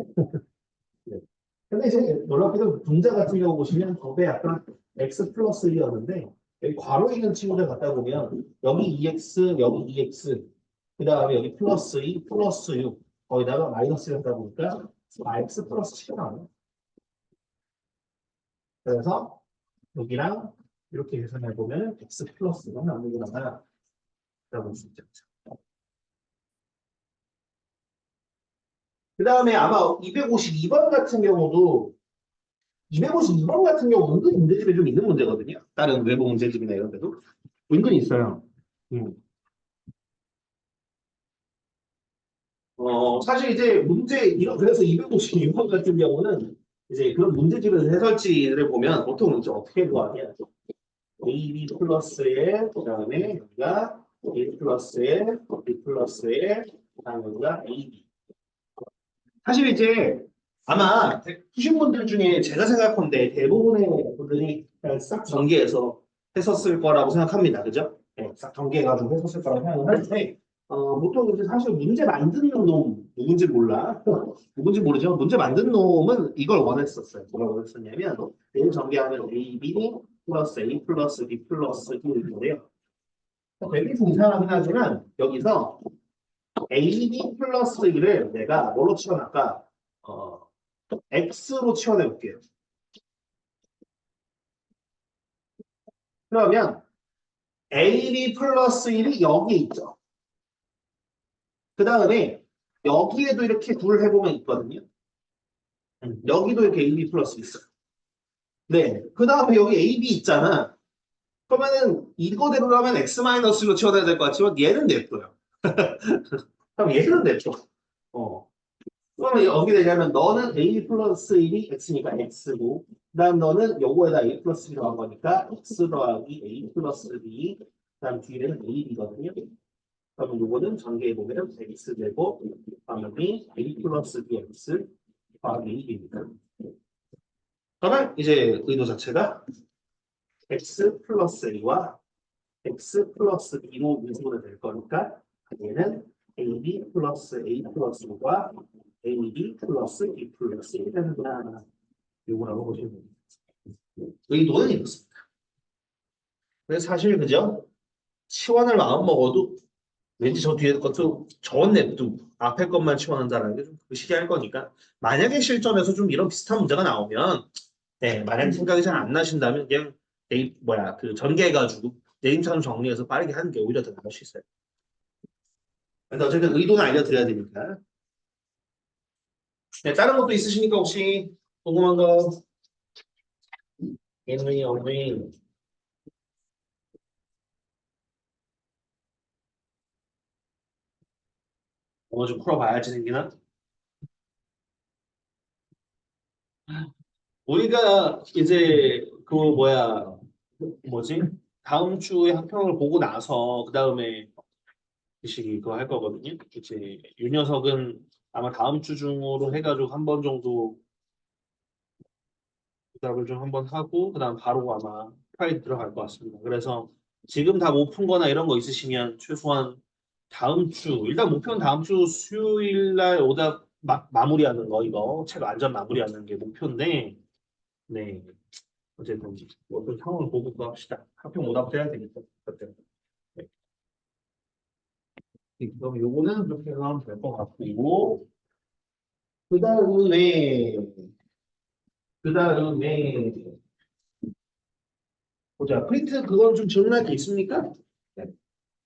네. 근데 이제 놀랍게도 분자 같은 경우 보시면 법에 약간 x 플러스 1이었는데 여기 괄호에 있는 친구들 갖다 보면 여기 2x, 여기 2x, 그 다음에 여기 플러스 2, 플러스 6, 거기다가 마이너스를 갖다 보니까 x 플러스 7이 나와요. 그래서 여기랑 이렇게 계산해 보면 x 플러스가 나오는구나 라고 볼 수 있죠. 그 다음에 아마 252번 같은 경우도 252번 같은 경우 은근 문제집에 좀 있는 문제거든요. 다른 외부 문제집이나 이런 데도 은근히 있어요. 음. 사실 이제 그래서 252번 같은 경우는 이제 그런 문제집에서 해설지를 보면 보통 이제 어떻게 구하냐. AB 플러스에 그다음에 여기가 A 플러스에 B 플러스에 그다음에 여기가 AB. 사실 이제 아마 푸신 분들 중에 제가 생각컨대 대부분의 분들이 그냥 싹 전개해서 했었을 거라고 생각합니다. 그죠? 네, 싹 전개해가지고 했었을 거라고 생각을 하는데 보통 이제 사실 문제 만드는 놈 누군지 몰라. 누군지 모르죠. 문제 만든 놈은 이걸 원했었어요. 뭐가 원했었냐면 내일 전개하면 A, B 플러스 A 플러스 B 플러스 1인데요. 되게 중요하긴 하지만 여기서 AB 플러스 1을 내가 뭘로 치워놨까? X로 치워내볼게요. 그러면 AB 플러스 1이 여기에 있죠. 그 다음에 여기에도 이렇게 둘 해보면 있거든요. 여기도 이렇게 AB 플러스 있어요. 네. 그 다음에 여기 AB 있잖아. 그러면은 이거대로라면 X 마이너스로 치워내야 될 것 같지만 얘는 냅둬요. 그럼 얘는 냅둬. 어. 그러면 어떻게 되냐면 너는 A 플러스 1이 X니까 X고 그 다음 너는 요거에다 A 플러스 B 더한 거니까 X 더하기 A 플러스 B 그 다음 뒤에는 AB거든요. 그러면 요거는 전개해보면 X 되고 당연히 A 플러스 BX 더하기 AB입니다. 그러면 이제 의도 자체가 X 플러스 A와 X 플러스 B로 인수분해 될 거니까 얘는 AB 플러스 A 플러스 B과 AB 플러스 B 플러스 1이 되는구나. 요거라고 보시면 됩니다. 의도는 이렇습니다. 그래서 사실 그죠? 치환을 마음 먹어도 왠지 저 뒤에 것도 전 냅두 앞에 것만 치워낸다는 게 좀 의식할 거니까 만약에 실전에서 좀 이런 비슷한 문제가 나오면 네, 만약에 생각이 잘 안 나신다면 그냥 그 전개해가지고 네임처럼 정리해서 빠르게 하는 게 오히려 더 나을 수 있어요. 근데 어쨌든 의도는 알려드려야 되니까. 네, 다른 것도 있으십니까 혹시 궁금한 거? 예능이 없니? 뭐 좀 풀어봐야지 생기나? 우리가 이제 그 뭐지? 다음 주에 학평을 보고 나서 그 다음에 시기 그거 할 거거든요. 이제 유 녀석은 아마 다음 주 중으로 해가지고 한 번 정도 대답을 좀 한번 하고 그다음 바로 아마 파일 들어갈 것 같습니다. 그래서 지금 다 못 푼 거나 이런 거 있으시면 최소한 다음 주 일단 목표는 다음 주 수요일 날 오답 마무리하는 거 이거 책 완전 마무리하는 게 목표인데 네 어쨌든 어떤 상황을 보고 그거 합시다. 학평 오답 해야 되니까 그때. 네. 그럼 요거는 그렇게 하면 될 것 같고 그다음에 그다음에 보자 프린트 그건 좀 질문할 게 있습니까? 네.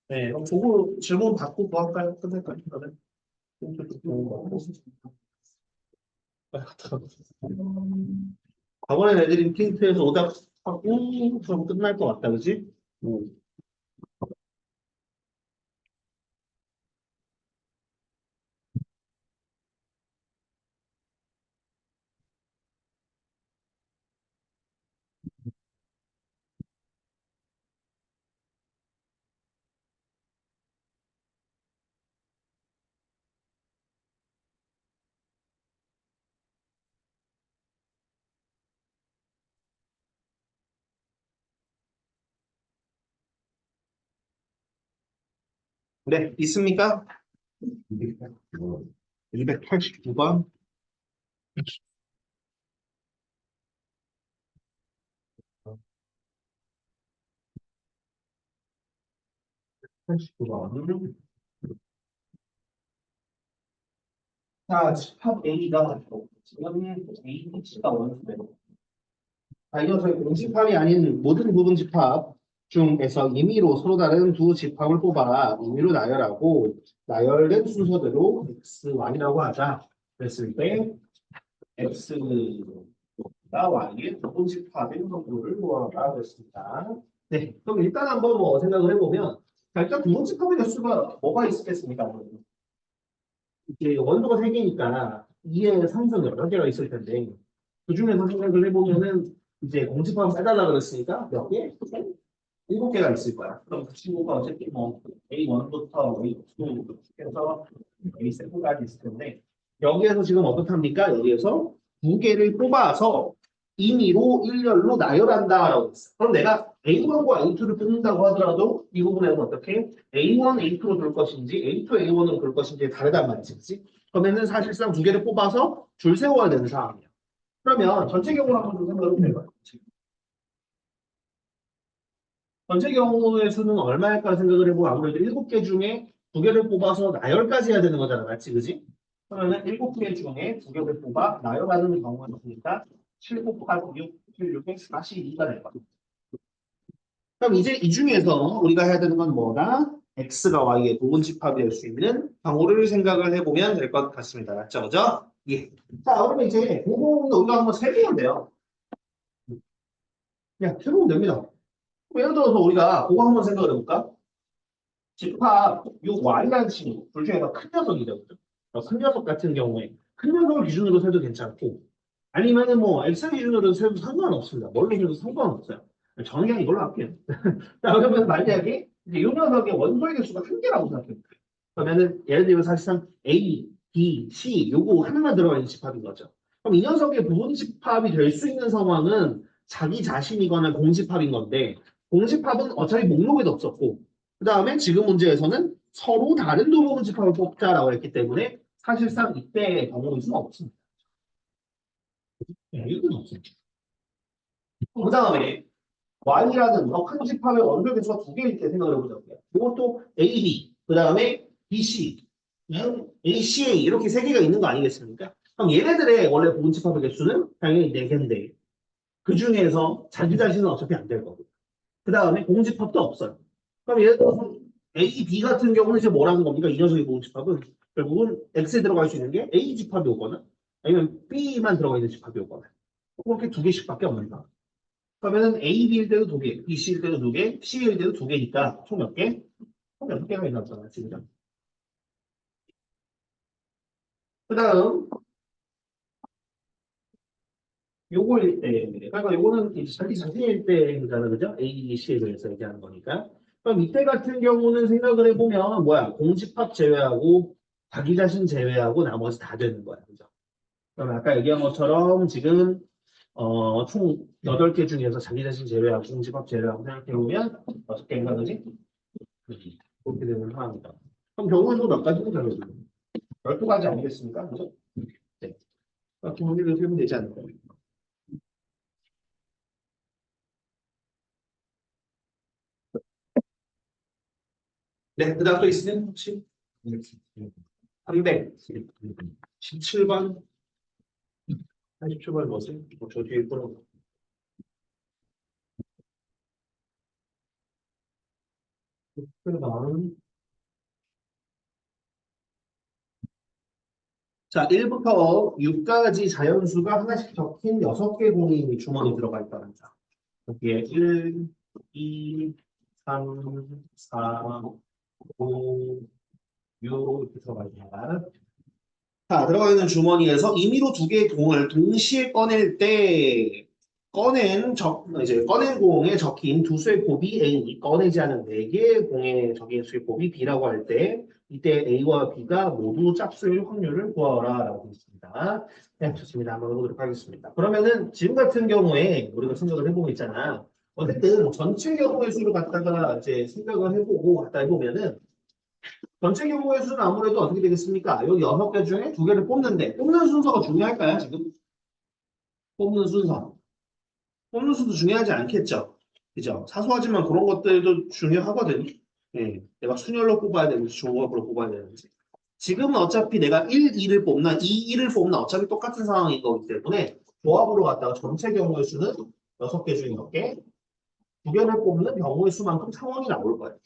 네, 그럼 보고 질문 받고 뭐 할까요? 끝낼까요? 그러면 과거에 애들이 틴트에서 오답하고 그럼 끝날 것 같다, 그지? 음. 네, 있습니까? 뭐, 289번. 89번. 자, 집합 A가 지금 A, B가 원수되고 이 녀석의 공집합이 아닌 모든 부분 집합 중에서 임의로 서로 다른 두 집합을 뽑아 임의로 나열하고 나열된 순서대로 X, Y라고 하자. 그랬을 때 X가 Y의 부분 집합인 성분을 모아라 그랬습니다. 네, 그럼 일단 한번 뭐 생각을 해보면 자, 일단 부분 집합의 개수가 뭐가 있겠습니까? 이제 원소가 3개니까 2의 상승 여러 개가 있을 텐데 그 중에서 생각을 해보면은 이제 공집합 빼달라 그랬으니까 몇 개? 7개가 있을 거야. 그럼 그 친구가 어쨌든 뭐 A1부터 A2 해서 A7까지 있을 텐데 여기에서 지금 어떻답니까? 여기에서 2개를 뽑아서 임의로 일렬로 나열한다라고 했어. 그럼 내가 A1과 A2를 뽑는다고 하더라도 이 부분에서 어떻게 A1, A2로 둘 것인지 A2, A1으로 둘 것인지 다르단 말이지. 그치? 그러면은 사실상 2개를 뽑아서 줄 세워야 되는 상황이야. 그러면 전체 경우를 한번 좀 생각해 볼까요? 전체 경우의 수는 얼마일까 생각을 해보면 아무래도 7개 중에 2개를 뽑아서 나열까지 해야 되는 거잖아. 맞지? 그지? 그러면 7개 중에 2개를 뽑아 나열하는 경우가 있으니까 7 곱하기 6, 7, 6에 42가 될 거야. 그럼 이제 이 중에서 우리가 해야 되는 건 뭐다? X가 Y의 부분 집합이 될 수 있는 경우를 생각을 해보면 될 것 같습니다. 맞죠? 그죠? 예. 자, 그러면 이제 공공은 우리가 한번 세보면 돼요. 그냥 세보면 됩니다. 예를 들어서 우리가 그거 한번 생각을 해볼까? 집합 요 Y라는 친구 둘 중에서 큰 녀석이죠. 그죠? 큰 녀석 같은 경우에 큰 녀석을 기준으로 세도 괜찮고 아니면은 뭐 X 기준으로 세도 상관없습니다. 뭘로 세도 상관없어요. 저는 그냥 이걸로 할게요. 자, 그러면 만약에 이제 이 녀석의 원소의 개수가 1개라고 생각해볼게요. 그러면은 예를 들면 사실상 A, B, C 요거 하나만 들어가 있는 집합인 거죠. 그럼 이 녀석의 부분 집합이 될 수 있는 상황은 자기 자신이거나 공집합인 건데 공집합은 어차피 목록에도 없었고 그 다음에 지금 문제에서는 서로 다른 두 부분 집합을 뽑자라고 했기 때문에 사실상 이때의 경우일 수는 없습니다. 네, 이건 없습니다. 그 다음에 Y라는 더 큰 집합의 원소 개수가 2개일 때 생각을 해보자고요. 이것도 A, B 그 다음에 BC, ACA 이렇게 세 개가 있는 거 아니겠습니까? 그럼 얘네들의 원래 부분집합의 개수는 당연히 4개인데 그 중에서 자기 자신은 어차피 안 될 거고 그 다음에 공집합도 없어요. 그럼 예를 들어서 A, B 같은 경우는 이제 뭐라는 겁니까? 이 녀석의 부분집합은 결국은 X에 들어갈 수 있는 게 A 집합이 오거나 아니면 B만 들어가 있는 집합이 오거나 그렇게 2개씩밖에 없는다. 그러면은 A, B일 때도 2개, B, C일 때도 2개, C일 때도 2개니까 총 몇 개? 총 6개가 있나 보잖아요, 지금. 그 다음, 요거일 때, 그러니까 요거는 이제 자기 자신일 때잖아, 그죠? A, B, C에 대해서 얘기하는 거니까. 그럼 이때 같은 경우는 생각을 해보면, 뭐야, 공집합 제외하고, 자기 자신 제외하고, 나머지 다 되는 거야, 그죠? 그럼 아까 얘기한 것처럼 지금, 총 8개 중에서 자기 자신 제외하고, 공집합 제외하고 생각해보면, 6개인가, 그지? 그렇게 되는 상황이다. 그럼 경우는 또몇 가지고 정해줘요? 12가지 아니겠습니까? 그죠? 네. 그렇게 문제를 풀면 되지 않을까요? 네, 그 다음 또 있으면 혹시 317번, 87번 뭐지? 저 뒤에 거는 번 자, 1부터 6까지 자연수가 하나씩 적힌 6개 공이 주머니 들어가 있답니다. 여기에 1, 2, 3, 4, 5, 6 이렇게 들어가 있습니다. 자, 들어가 있는 주머니에서 임의로 2개의 공을 동시에 꺼낼 때 이제 꺼낸 공에 적힌 두 수의 곱이 A, 꺼내지 않은 4개의 공에 적힌 수의 곱이 B라고 할 때 이때 A와 B가 모두 짝수일 확률을 구하라 라고 되어 있습니다. 네, 좋습니다. 한번 해보도록 하겠습니다. 그러면은 지금 같은 경우에 우리가 생각을 해보고 있잖아. 어쨌든 전체 경우의 수를 갖다가 이제 생각을 해보고 갖다 해보면은 전체 경우의 수는 아무래도 어떻게 되겠습니까? 여기 6개 중에 2개를 뽑는데 뽑는 순서가 중요할까요? 지금 뽑는 순서. 뽑는 수도 중요하지 않겠죠. 그죠? 사소하지만 그런 것들도 중요하거든요. 예, 내가 순열로 뽑아야 되는지 조합으로 뽑아야 되는지. 지금은 어차피 내가 1, 2를 뽑나 2, 1을 뽑나 어차피 똑같은 상황인 거기 때문에 조합으로 갖다가 전체 경우의 수는 6개 중에 몇 개? 2개를 뽑는 경우의 수만큼 상황이 나올 거예요.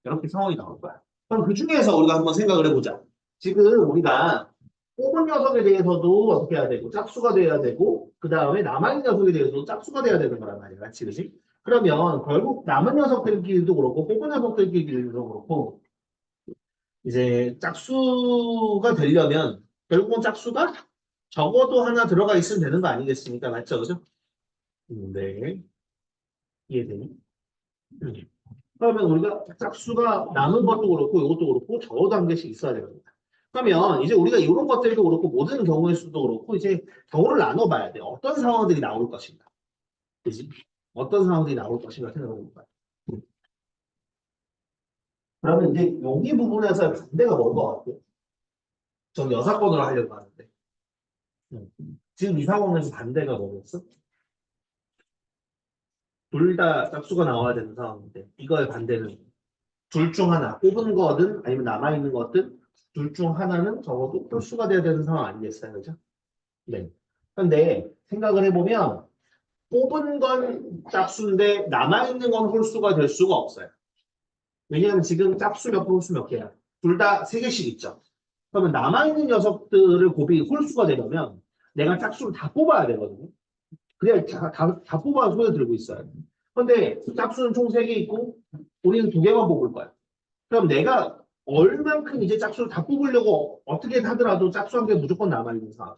이렇게 상황이 나올 거야. 그럼 그 중에서 우리가 한번 생각을 해보자. 지금 우리가 뽑은 녀석에 대해서도 어떻게 해야 되고 짝수가 돼야 되고 그 다음에 남아있는 녀석에 대해서도 짝수가 돼야 되는 거란 말이야. 같이 그지? 그러면 결국 남은 녀석들끼리도 그렇고 뽑은 녀석들끼리도 그렇고 이제 짝수가 되려면 결국은 짝수가 적어도 하나 들어가 있으면 되는 거 아니겠습니까? 맞죠? 그죠? 네. 이해되니? 음. 그러면 우리가 짝수가 남은 것도 그렇고 이것도 그렇고 적어도 한 개씩 있어야 됩니다. 그러면 이제 우리가 이런 것들도 그렇고 모든 경우의 수도 그렇고 이제 경우를 나눠봐야 돼. 어떤 상황들이 나올 것인가. 그지? 어떤 상황들이 나올 것인가 생각해볼까요? 그러면 이제 여기 부분에서 반대가 뭔 것 같아요? 전 여사건으로 하려고 하는데. 지금 이 상황에서 반대가 뭐겠어? 둘 다 짝수가 나와야 되는 상황인데 이거의 반대는 둘 중 하나 뽑은 거든 아니면 남아있는 거든 둘 중 하나는 적어도 홀수가 돼야 되는 상황 아니겠어요? 그죠? 네. 근데 생각을 해보면 뽑은 건 짝수인데 남아있는 건 홀수가 될 수가 없어요. 왜냐하면 지금 짝수 몇 개, 홀수 몇 개야? 둘 다 세 개씩 있죠. 그러면 남아있는 녀석들을 곱이 홀수가 되려면 내가 짝수를 다 뽑아야 되거든요. 그냥 다 뽑아야 손에 들고 있어요. 근데 짝수는 총 3개 있고 우리는 2개만 뽑을 거야. 그럼 내가 얼만큼 이제 짝수를 다 뽑으려고 어떻게 하더라도 짝수 한 개 무조건 남아있는 상황.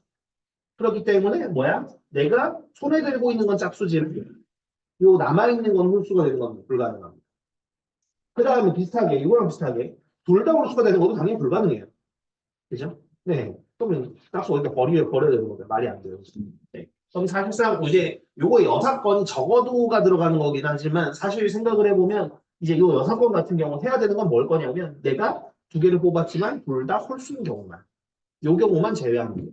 그렇기 때문에 뭐야? 내가 손에 들고 있는 건 짝수지만 요 남아있는 건 홀수가 되는 건 불가능합니다. 그 다음에 비슷하게 이거랑 비슷하게 둘 다 홀수가 되는 것도 당연히 불가능해요. 그죠? 네. 그러면 짝수 어디다 버려야 되는 거죠. 말이 안 돼요. 네. 그럼 사실상 이제 요거 여사건이 적어도가 들어가는 거긴 하지만 사실 생각을 해보면 이제 요 여사건 같은 경우 해야 되는 건 뭘 거냐면 내가 2개를 뽑았지만 둘 다 홀수인 경우만 요 경우만 제외합니다.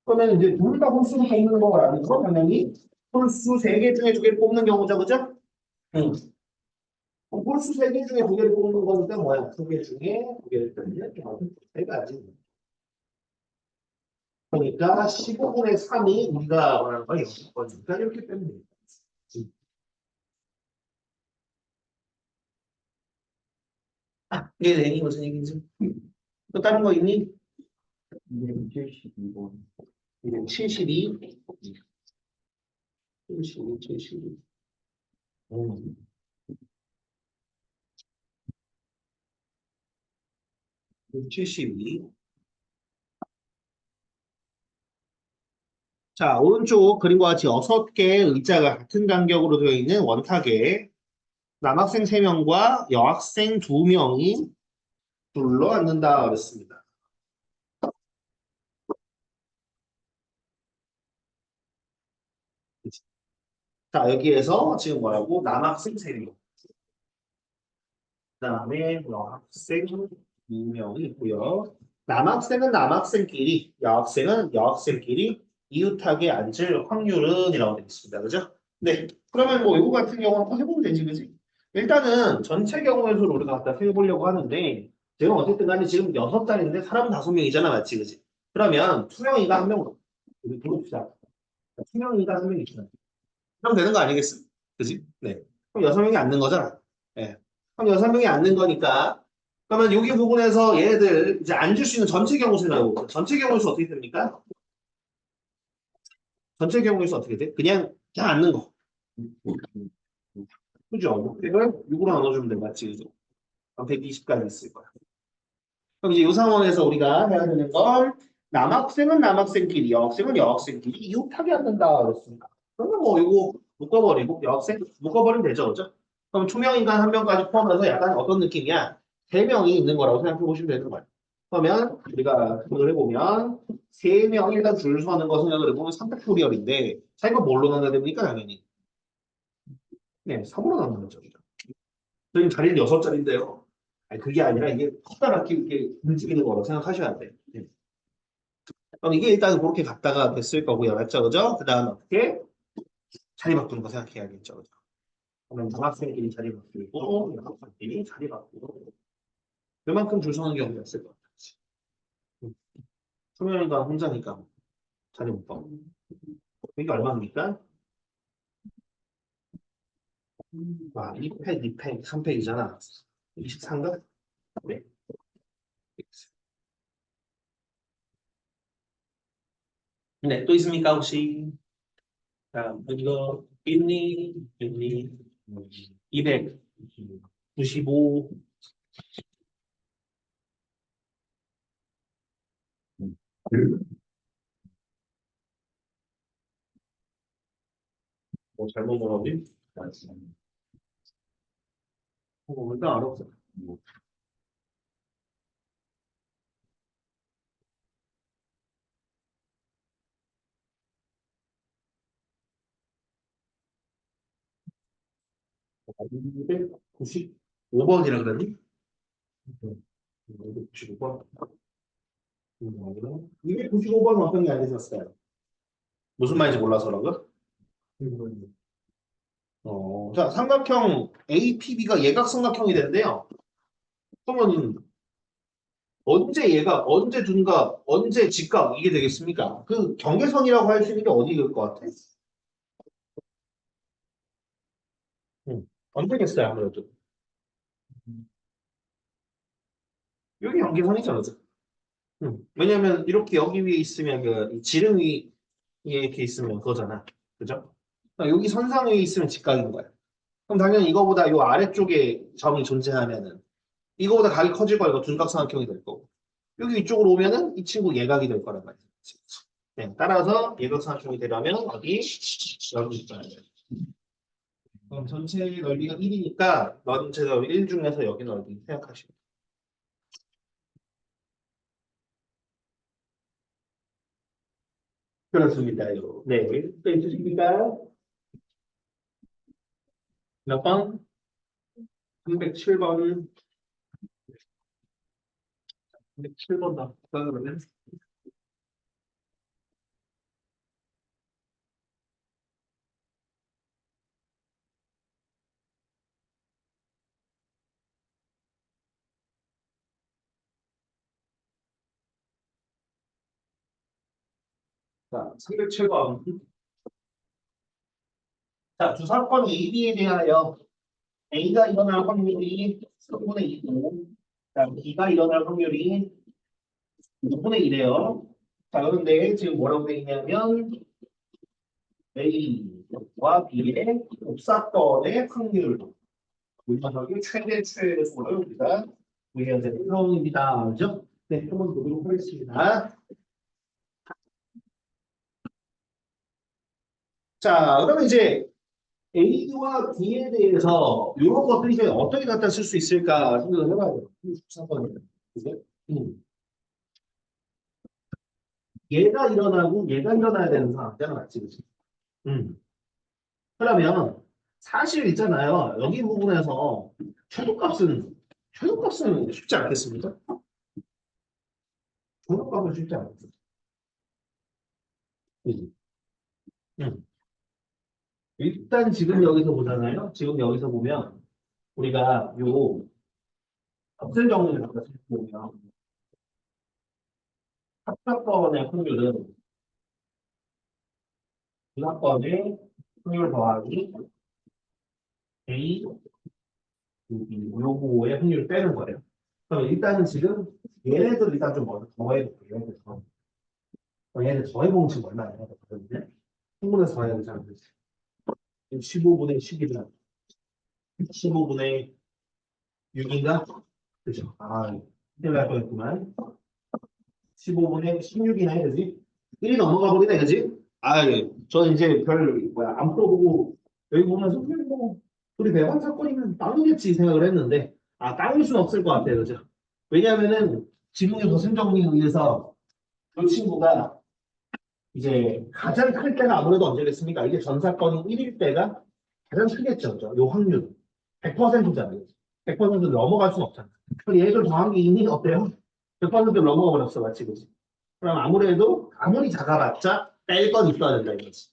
그러면 이제 둘 다 홀수를 뽑는 거라는 거 당연히 홀수 3개 중에 2개를 뽑는 경우죠. 그죠? 응. 함수 3개 중에 2개를 뽑는 거니까 뭐야? 2개 중에 2개를 빼면 세 가지. 그러니까 15분의 3이 우리가 말하는 건 6번이니까 이렇게 빼면 됩니다. 이게 내니 무슨 얘기인지? 또 다른 거 있니? 272번. 72, 72, 72. 72. 자, 오른쪽 그림과 같이 6개의 의자가 같은 간격으로 되어 있는 원탁에 남학생 3명과 여학생 2명이 둘러 앉는다 그랬습니다. 자, 여기에서 지금 뭐라고? 남학생 3명. 그 다음에 여학생 2명이 있고요. 남학생은 남학생끼리, 여학생은 여학생끼리 이웃하게 앉을 확률은 이라고 되어 있습니다. 그죠? 네. 그러면 뭐 이거 같은 경우는 한번 해보면 되지, 그지? 일단은 전체 경우의 수를 우리가 갖다 세보려고 하는데 지금 어쨌든 간에 지금 6달인데 사람 5명이잖아, 맞지, 그지? 그러면 투명이가 한 명, 우리 부릅시다. 투명이가 한 명이 있잖아. 그럼 되는 거 아니겠어? 그지? 네. 그럼 6명이 앉는 거잖아. 예. 그럼 6명이 앉는 거니까 그러면 여기 부분에서 얘네들 이제 앉을 수 있는 전체 경우수 나오고 전체 경우수 어떻게 됩니까? 전체 경우수 어떻게 돼? 그냥 앉는 거. 그죠? 이걸 6으로 나눠주면 돼. 맞지? 그죠? 그럼 120까지 있을 거야. 그럼 이제 이 상황에서 우리가 해야 되는 건 남학생은 남학생끼리, 여학생은 여학생끼리 이웃하게 앉는다 그랬습니다. 그러면 뭐 이거 묶어버리고 여학생 묶어버리면 되죠, 그죠? 그럼 투명인간 한 명까지 포함해서 약간 어떤 느낌이야? 3명이 있는 거라고 생각해 보시면 되는 거예요. 그러면 우리가 생각을 해보면 3명이 일단 줄 서는 거 생각을 해보면 3팩토리얼인데 자 이거 뭘로 나눠야 됩니까 당연히? 네, 3으로 나누는 거죠. 선생님 자리는 6자리인데요. 아니, 그게 아니라 이게 커다랗게 이렇게 움직이는 거라고 생각하셔야 돼요. 네. 그럼 이게 일단 그렇게 갔다가 됐을 거고요. 맞죠? 그죠? 그 다음에 어떻게? 자리 바꾸는 거 생각해야겠죠. 그죠? 그러면 남학생끼리 자리 바꾸고, 여학생끼리 자리 바꾸고. 그만큼 줄 서는 경우가 있을 것 같아요. 수명이가 혼자니까 자리 못 바꾸고. 이게 얼마입니까? 와, 2팩, 2팩, 3팩이잖아. 23가? 네. 네, 또 있습니까, 혹시? 자, 이거, 있니? 295. 뭐 잘못 먹었니? 일단 알았어. 295번이라 그러니? 295번. 295번은 어떤 게 안 되셨어요? 무슨 말인지 몰라서 그런가? 자, 삼각형 APB가 예각삼각형이 되는데요. 그러면 언제 얘가 언제 둔각, 언제 직각 이게 되겠습니까? 그 경계선이라고 할 수 있는 게 어디일 것 같아? 언제겠어요, 아무래도. 여기 경계선이잖아. 왜냐면 이렇게 여기 위에 있으면 이 지름 위에 이렇게 있으면 그거잖아. 그죠? 그러니까 여기 선상 위에 있으면 직각인 거야. 그럼 당연히 이거보다 요 아래쪽에 점이 존재하면은 이거보다 각이 커질 거야. 이거 둔각삼각형이 될 거고. 여기 이쪽으로 오면은 이 친구 예각이 될 거란 말이야. 네, 따라서 예각삼각형이 되려면 어디? 여기 있어야 돼. 그럼 전체 넓이가 1이니까 전체 넓이 1 중에서 여기 넓이 생각하시면 돼요. 그렇습니다요. 네, 또 있으십니까? 몇 번? 307번. 307번 다. 그러면 자, 307번. 자, 두 사건 AB에 대하여 A가 일어날 확률이 3분의 2고, B가 일어날 확률이 6분의 1이에요. 자, 그런데 지금 뭐라고 돼 있냐면 A와 B의 곱사건의 확률, 이 녀석이 최대 최소를 우리가 구해야 되는 상황입니다. 그죠? 네, 한번 보도록 하겠습니다. 자, 그러면 이제 A와 B에 대해서 이런 것들이 이제 어떻게 갖다 쓸 수 있을까 생각을 해봐야 돼요. 13번이에요. 그죠? 얘가 일어나야 되는 상황이잖아, 맞지? 그치? 그러면 사실 있잖아요. 여기 부분에서 최소값은 쉽지 않겠습니까? 최소값은 쉽지 않겠습니다. 그지? 음. 일단 지금 여기서 보잖아요. 지금 여기서 보면 우리가 요 값을 정리를 갖다 보면 합사건의 확률은 분합건의 확률 더하기 A 요거의 확률을 빼는 거예요. 그럼 일단은 지금 얘네들 일단 좀 먼저 더해볼게요. 얘네들 더해보면 지금 얼마나 해야 되거든요. 충분해서 더해야 되잖아요. 15분의 10이잖아. 15분의 6인가? 그죠? 아, 큰일 날 뻔했구만. 15분의 16이나 그지? 1이 넘어가 버리네, 그지? 아, 예. 저는 이제 안 풀어보고, 여기 보면서, 뭐, 우리 배관 사건이면 땅이겠지 생각을 했는데, 땅일 수는 없을 것 같아요, 그죠? 왜냐면은, 지붕의 도심 정리에 의해서, 이 친구가 이제 가장 클 때가 아무래도 언제겠습니까? 이게 전 사건이 1일 때가 가장 크겠죠, 그죠? 요 확률. 100%잖아요. 100%를 넘어갈 수는 없잖아. 그럼 얘를 더한 게 이미 어때요? 100%를 넘어가 버렸어, 맞지, 그지? 그럼 아무래도 아무리 작아봤자 뺄 건 있어야 된다 이거지.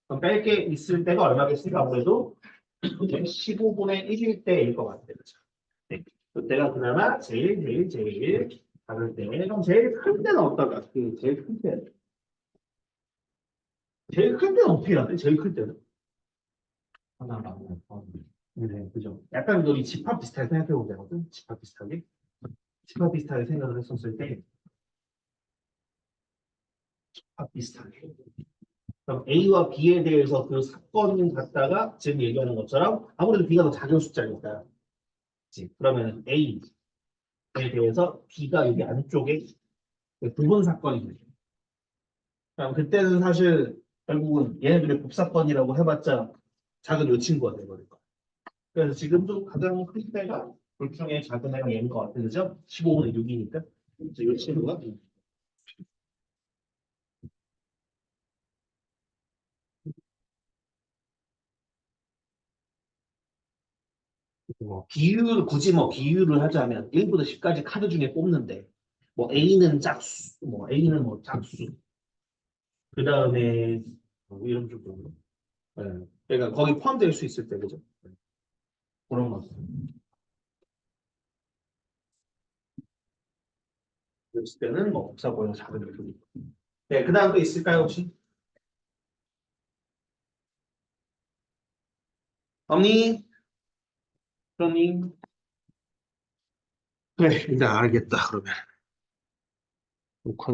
그럼 뺄 게 있을 때가 얼마겠습니까? 아무래도 15분의 1일 때일 것 같아요. 그죠? 네. 그때가 그나마 제일 작을 때. 그럼 제일 큰 때는 어떨까? 제일 큰 때. 제일 큰 때는 어떻게 해야 돼? 제일 클 때는? 하나만. 네, 그죠. 약간 우리 집합 비슷하게 생각해 보면 되거든. 집합 비슷하게. 집합 비슷하게 생각을 했었을 때, 집합 비슷하게. 그럼 A와 B에 대해서 그 사건 갖다가 지금 얘기하는 것처럼 아무래도 B가 더 작은 숫자니까. 그치? 그러면 A에 대해서 B가 여기 안쪽에 부분 사건이 되죠. 그럼 그때는 사실 결국은 얘네들의 곱사건이라고 해봤자 작은 요 친구가 돼버릴 거야. 그래서 지금도 가장 큰 때가 둘 중에 작은 애가 얘인 것 같아. 그죠? 15분의 6이니까. 이 친구가 굳이 뭐 비율을 하자면 1부터 10까지 카드 중에 뽑는데 뭐 A는 짝수, 뭐 A는 뭐 짝수, 그 다음에 이런 쪽으로. 네. 그러니까 거기 포함될 수 있을 때 그죠? 네. 그런 거. 그랬을 때는 뭐 복사고요 작은 거. 네, 그 다음 또 있을까요 혹시? 없니? 그러니? 그래, 이제 알겠다 그러면.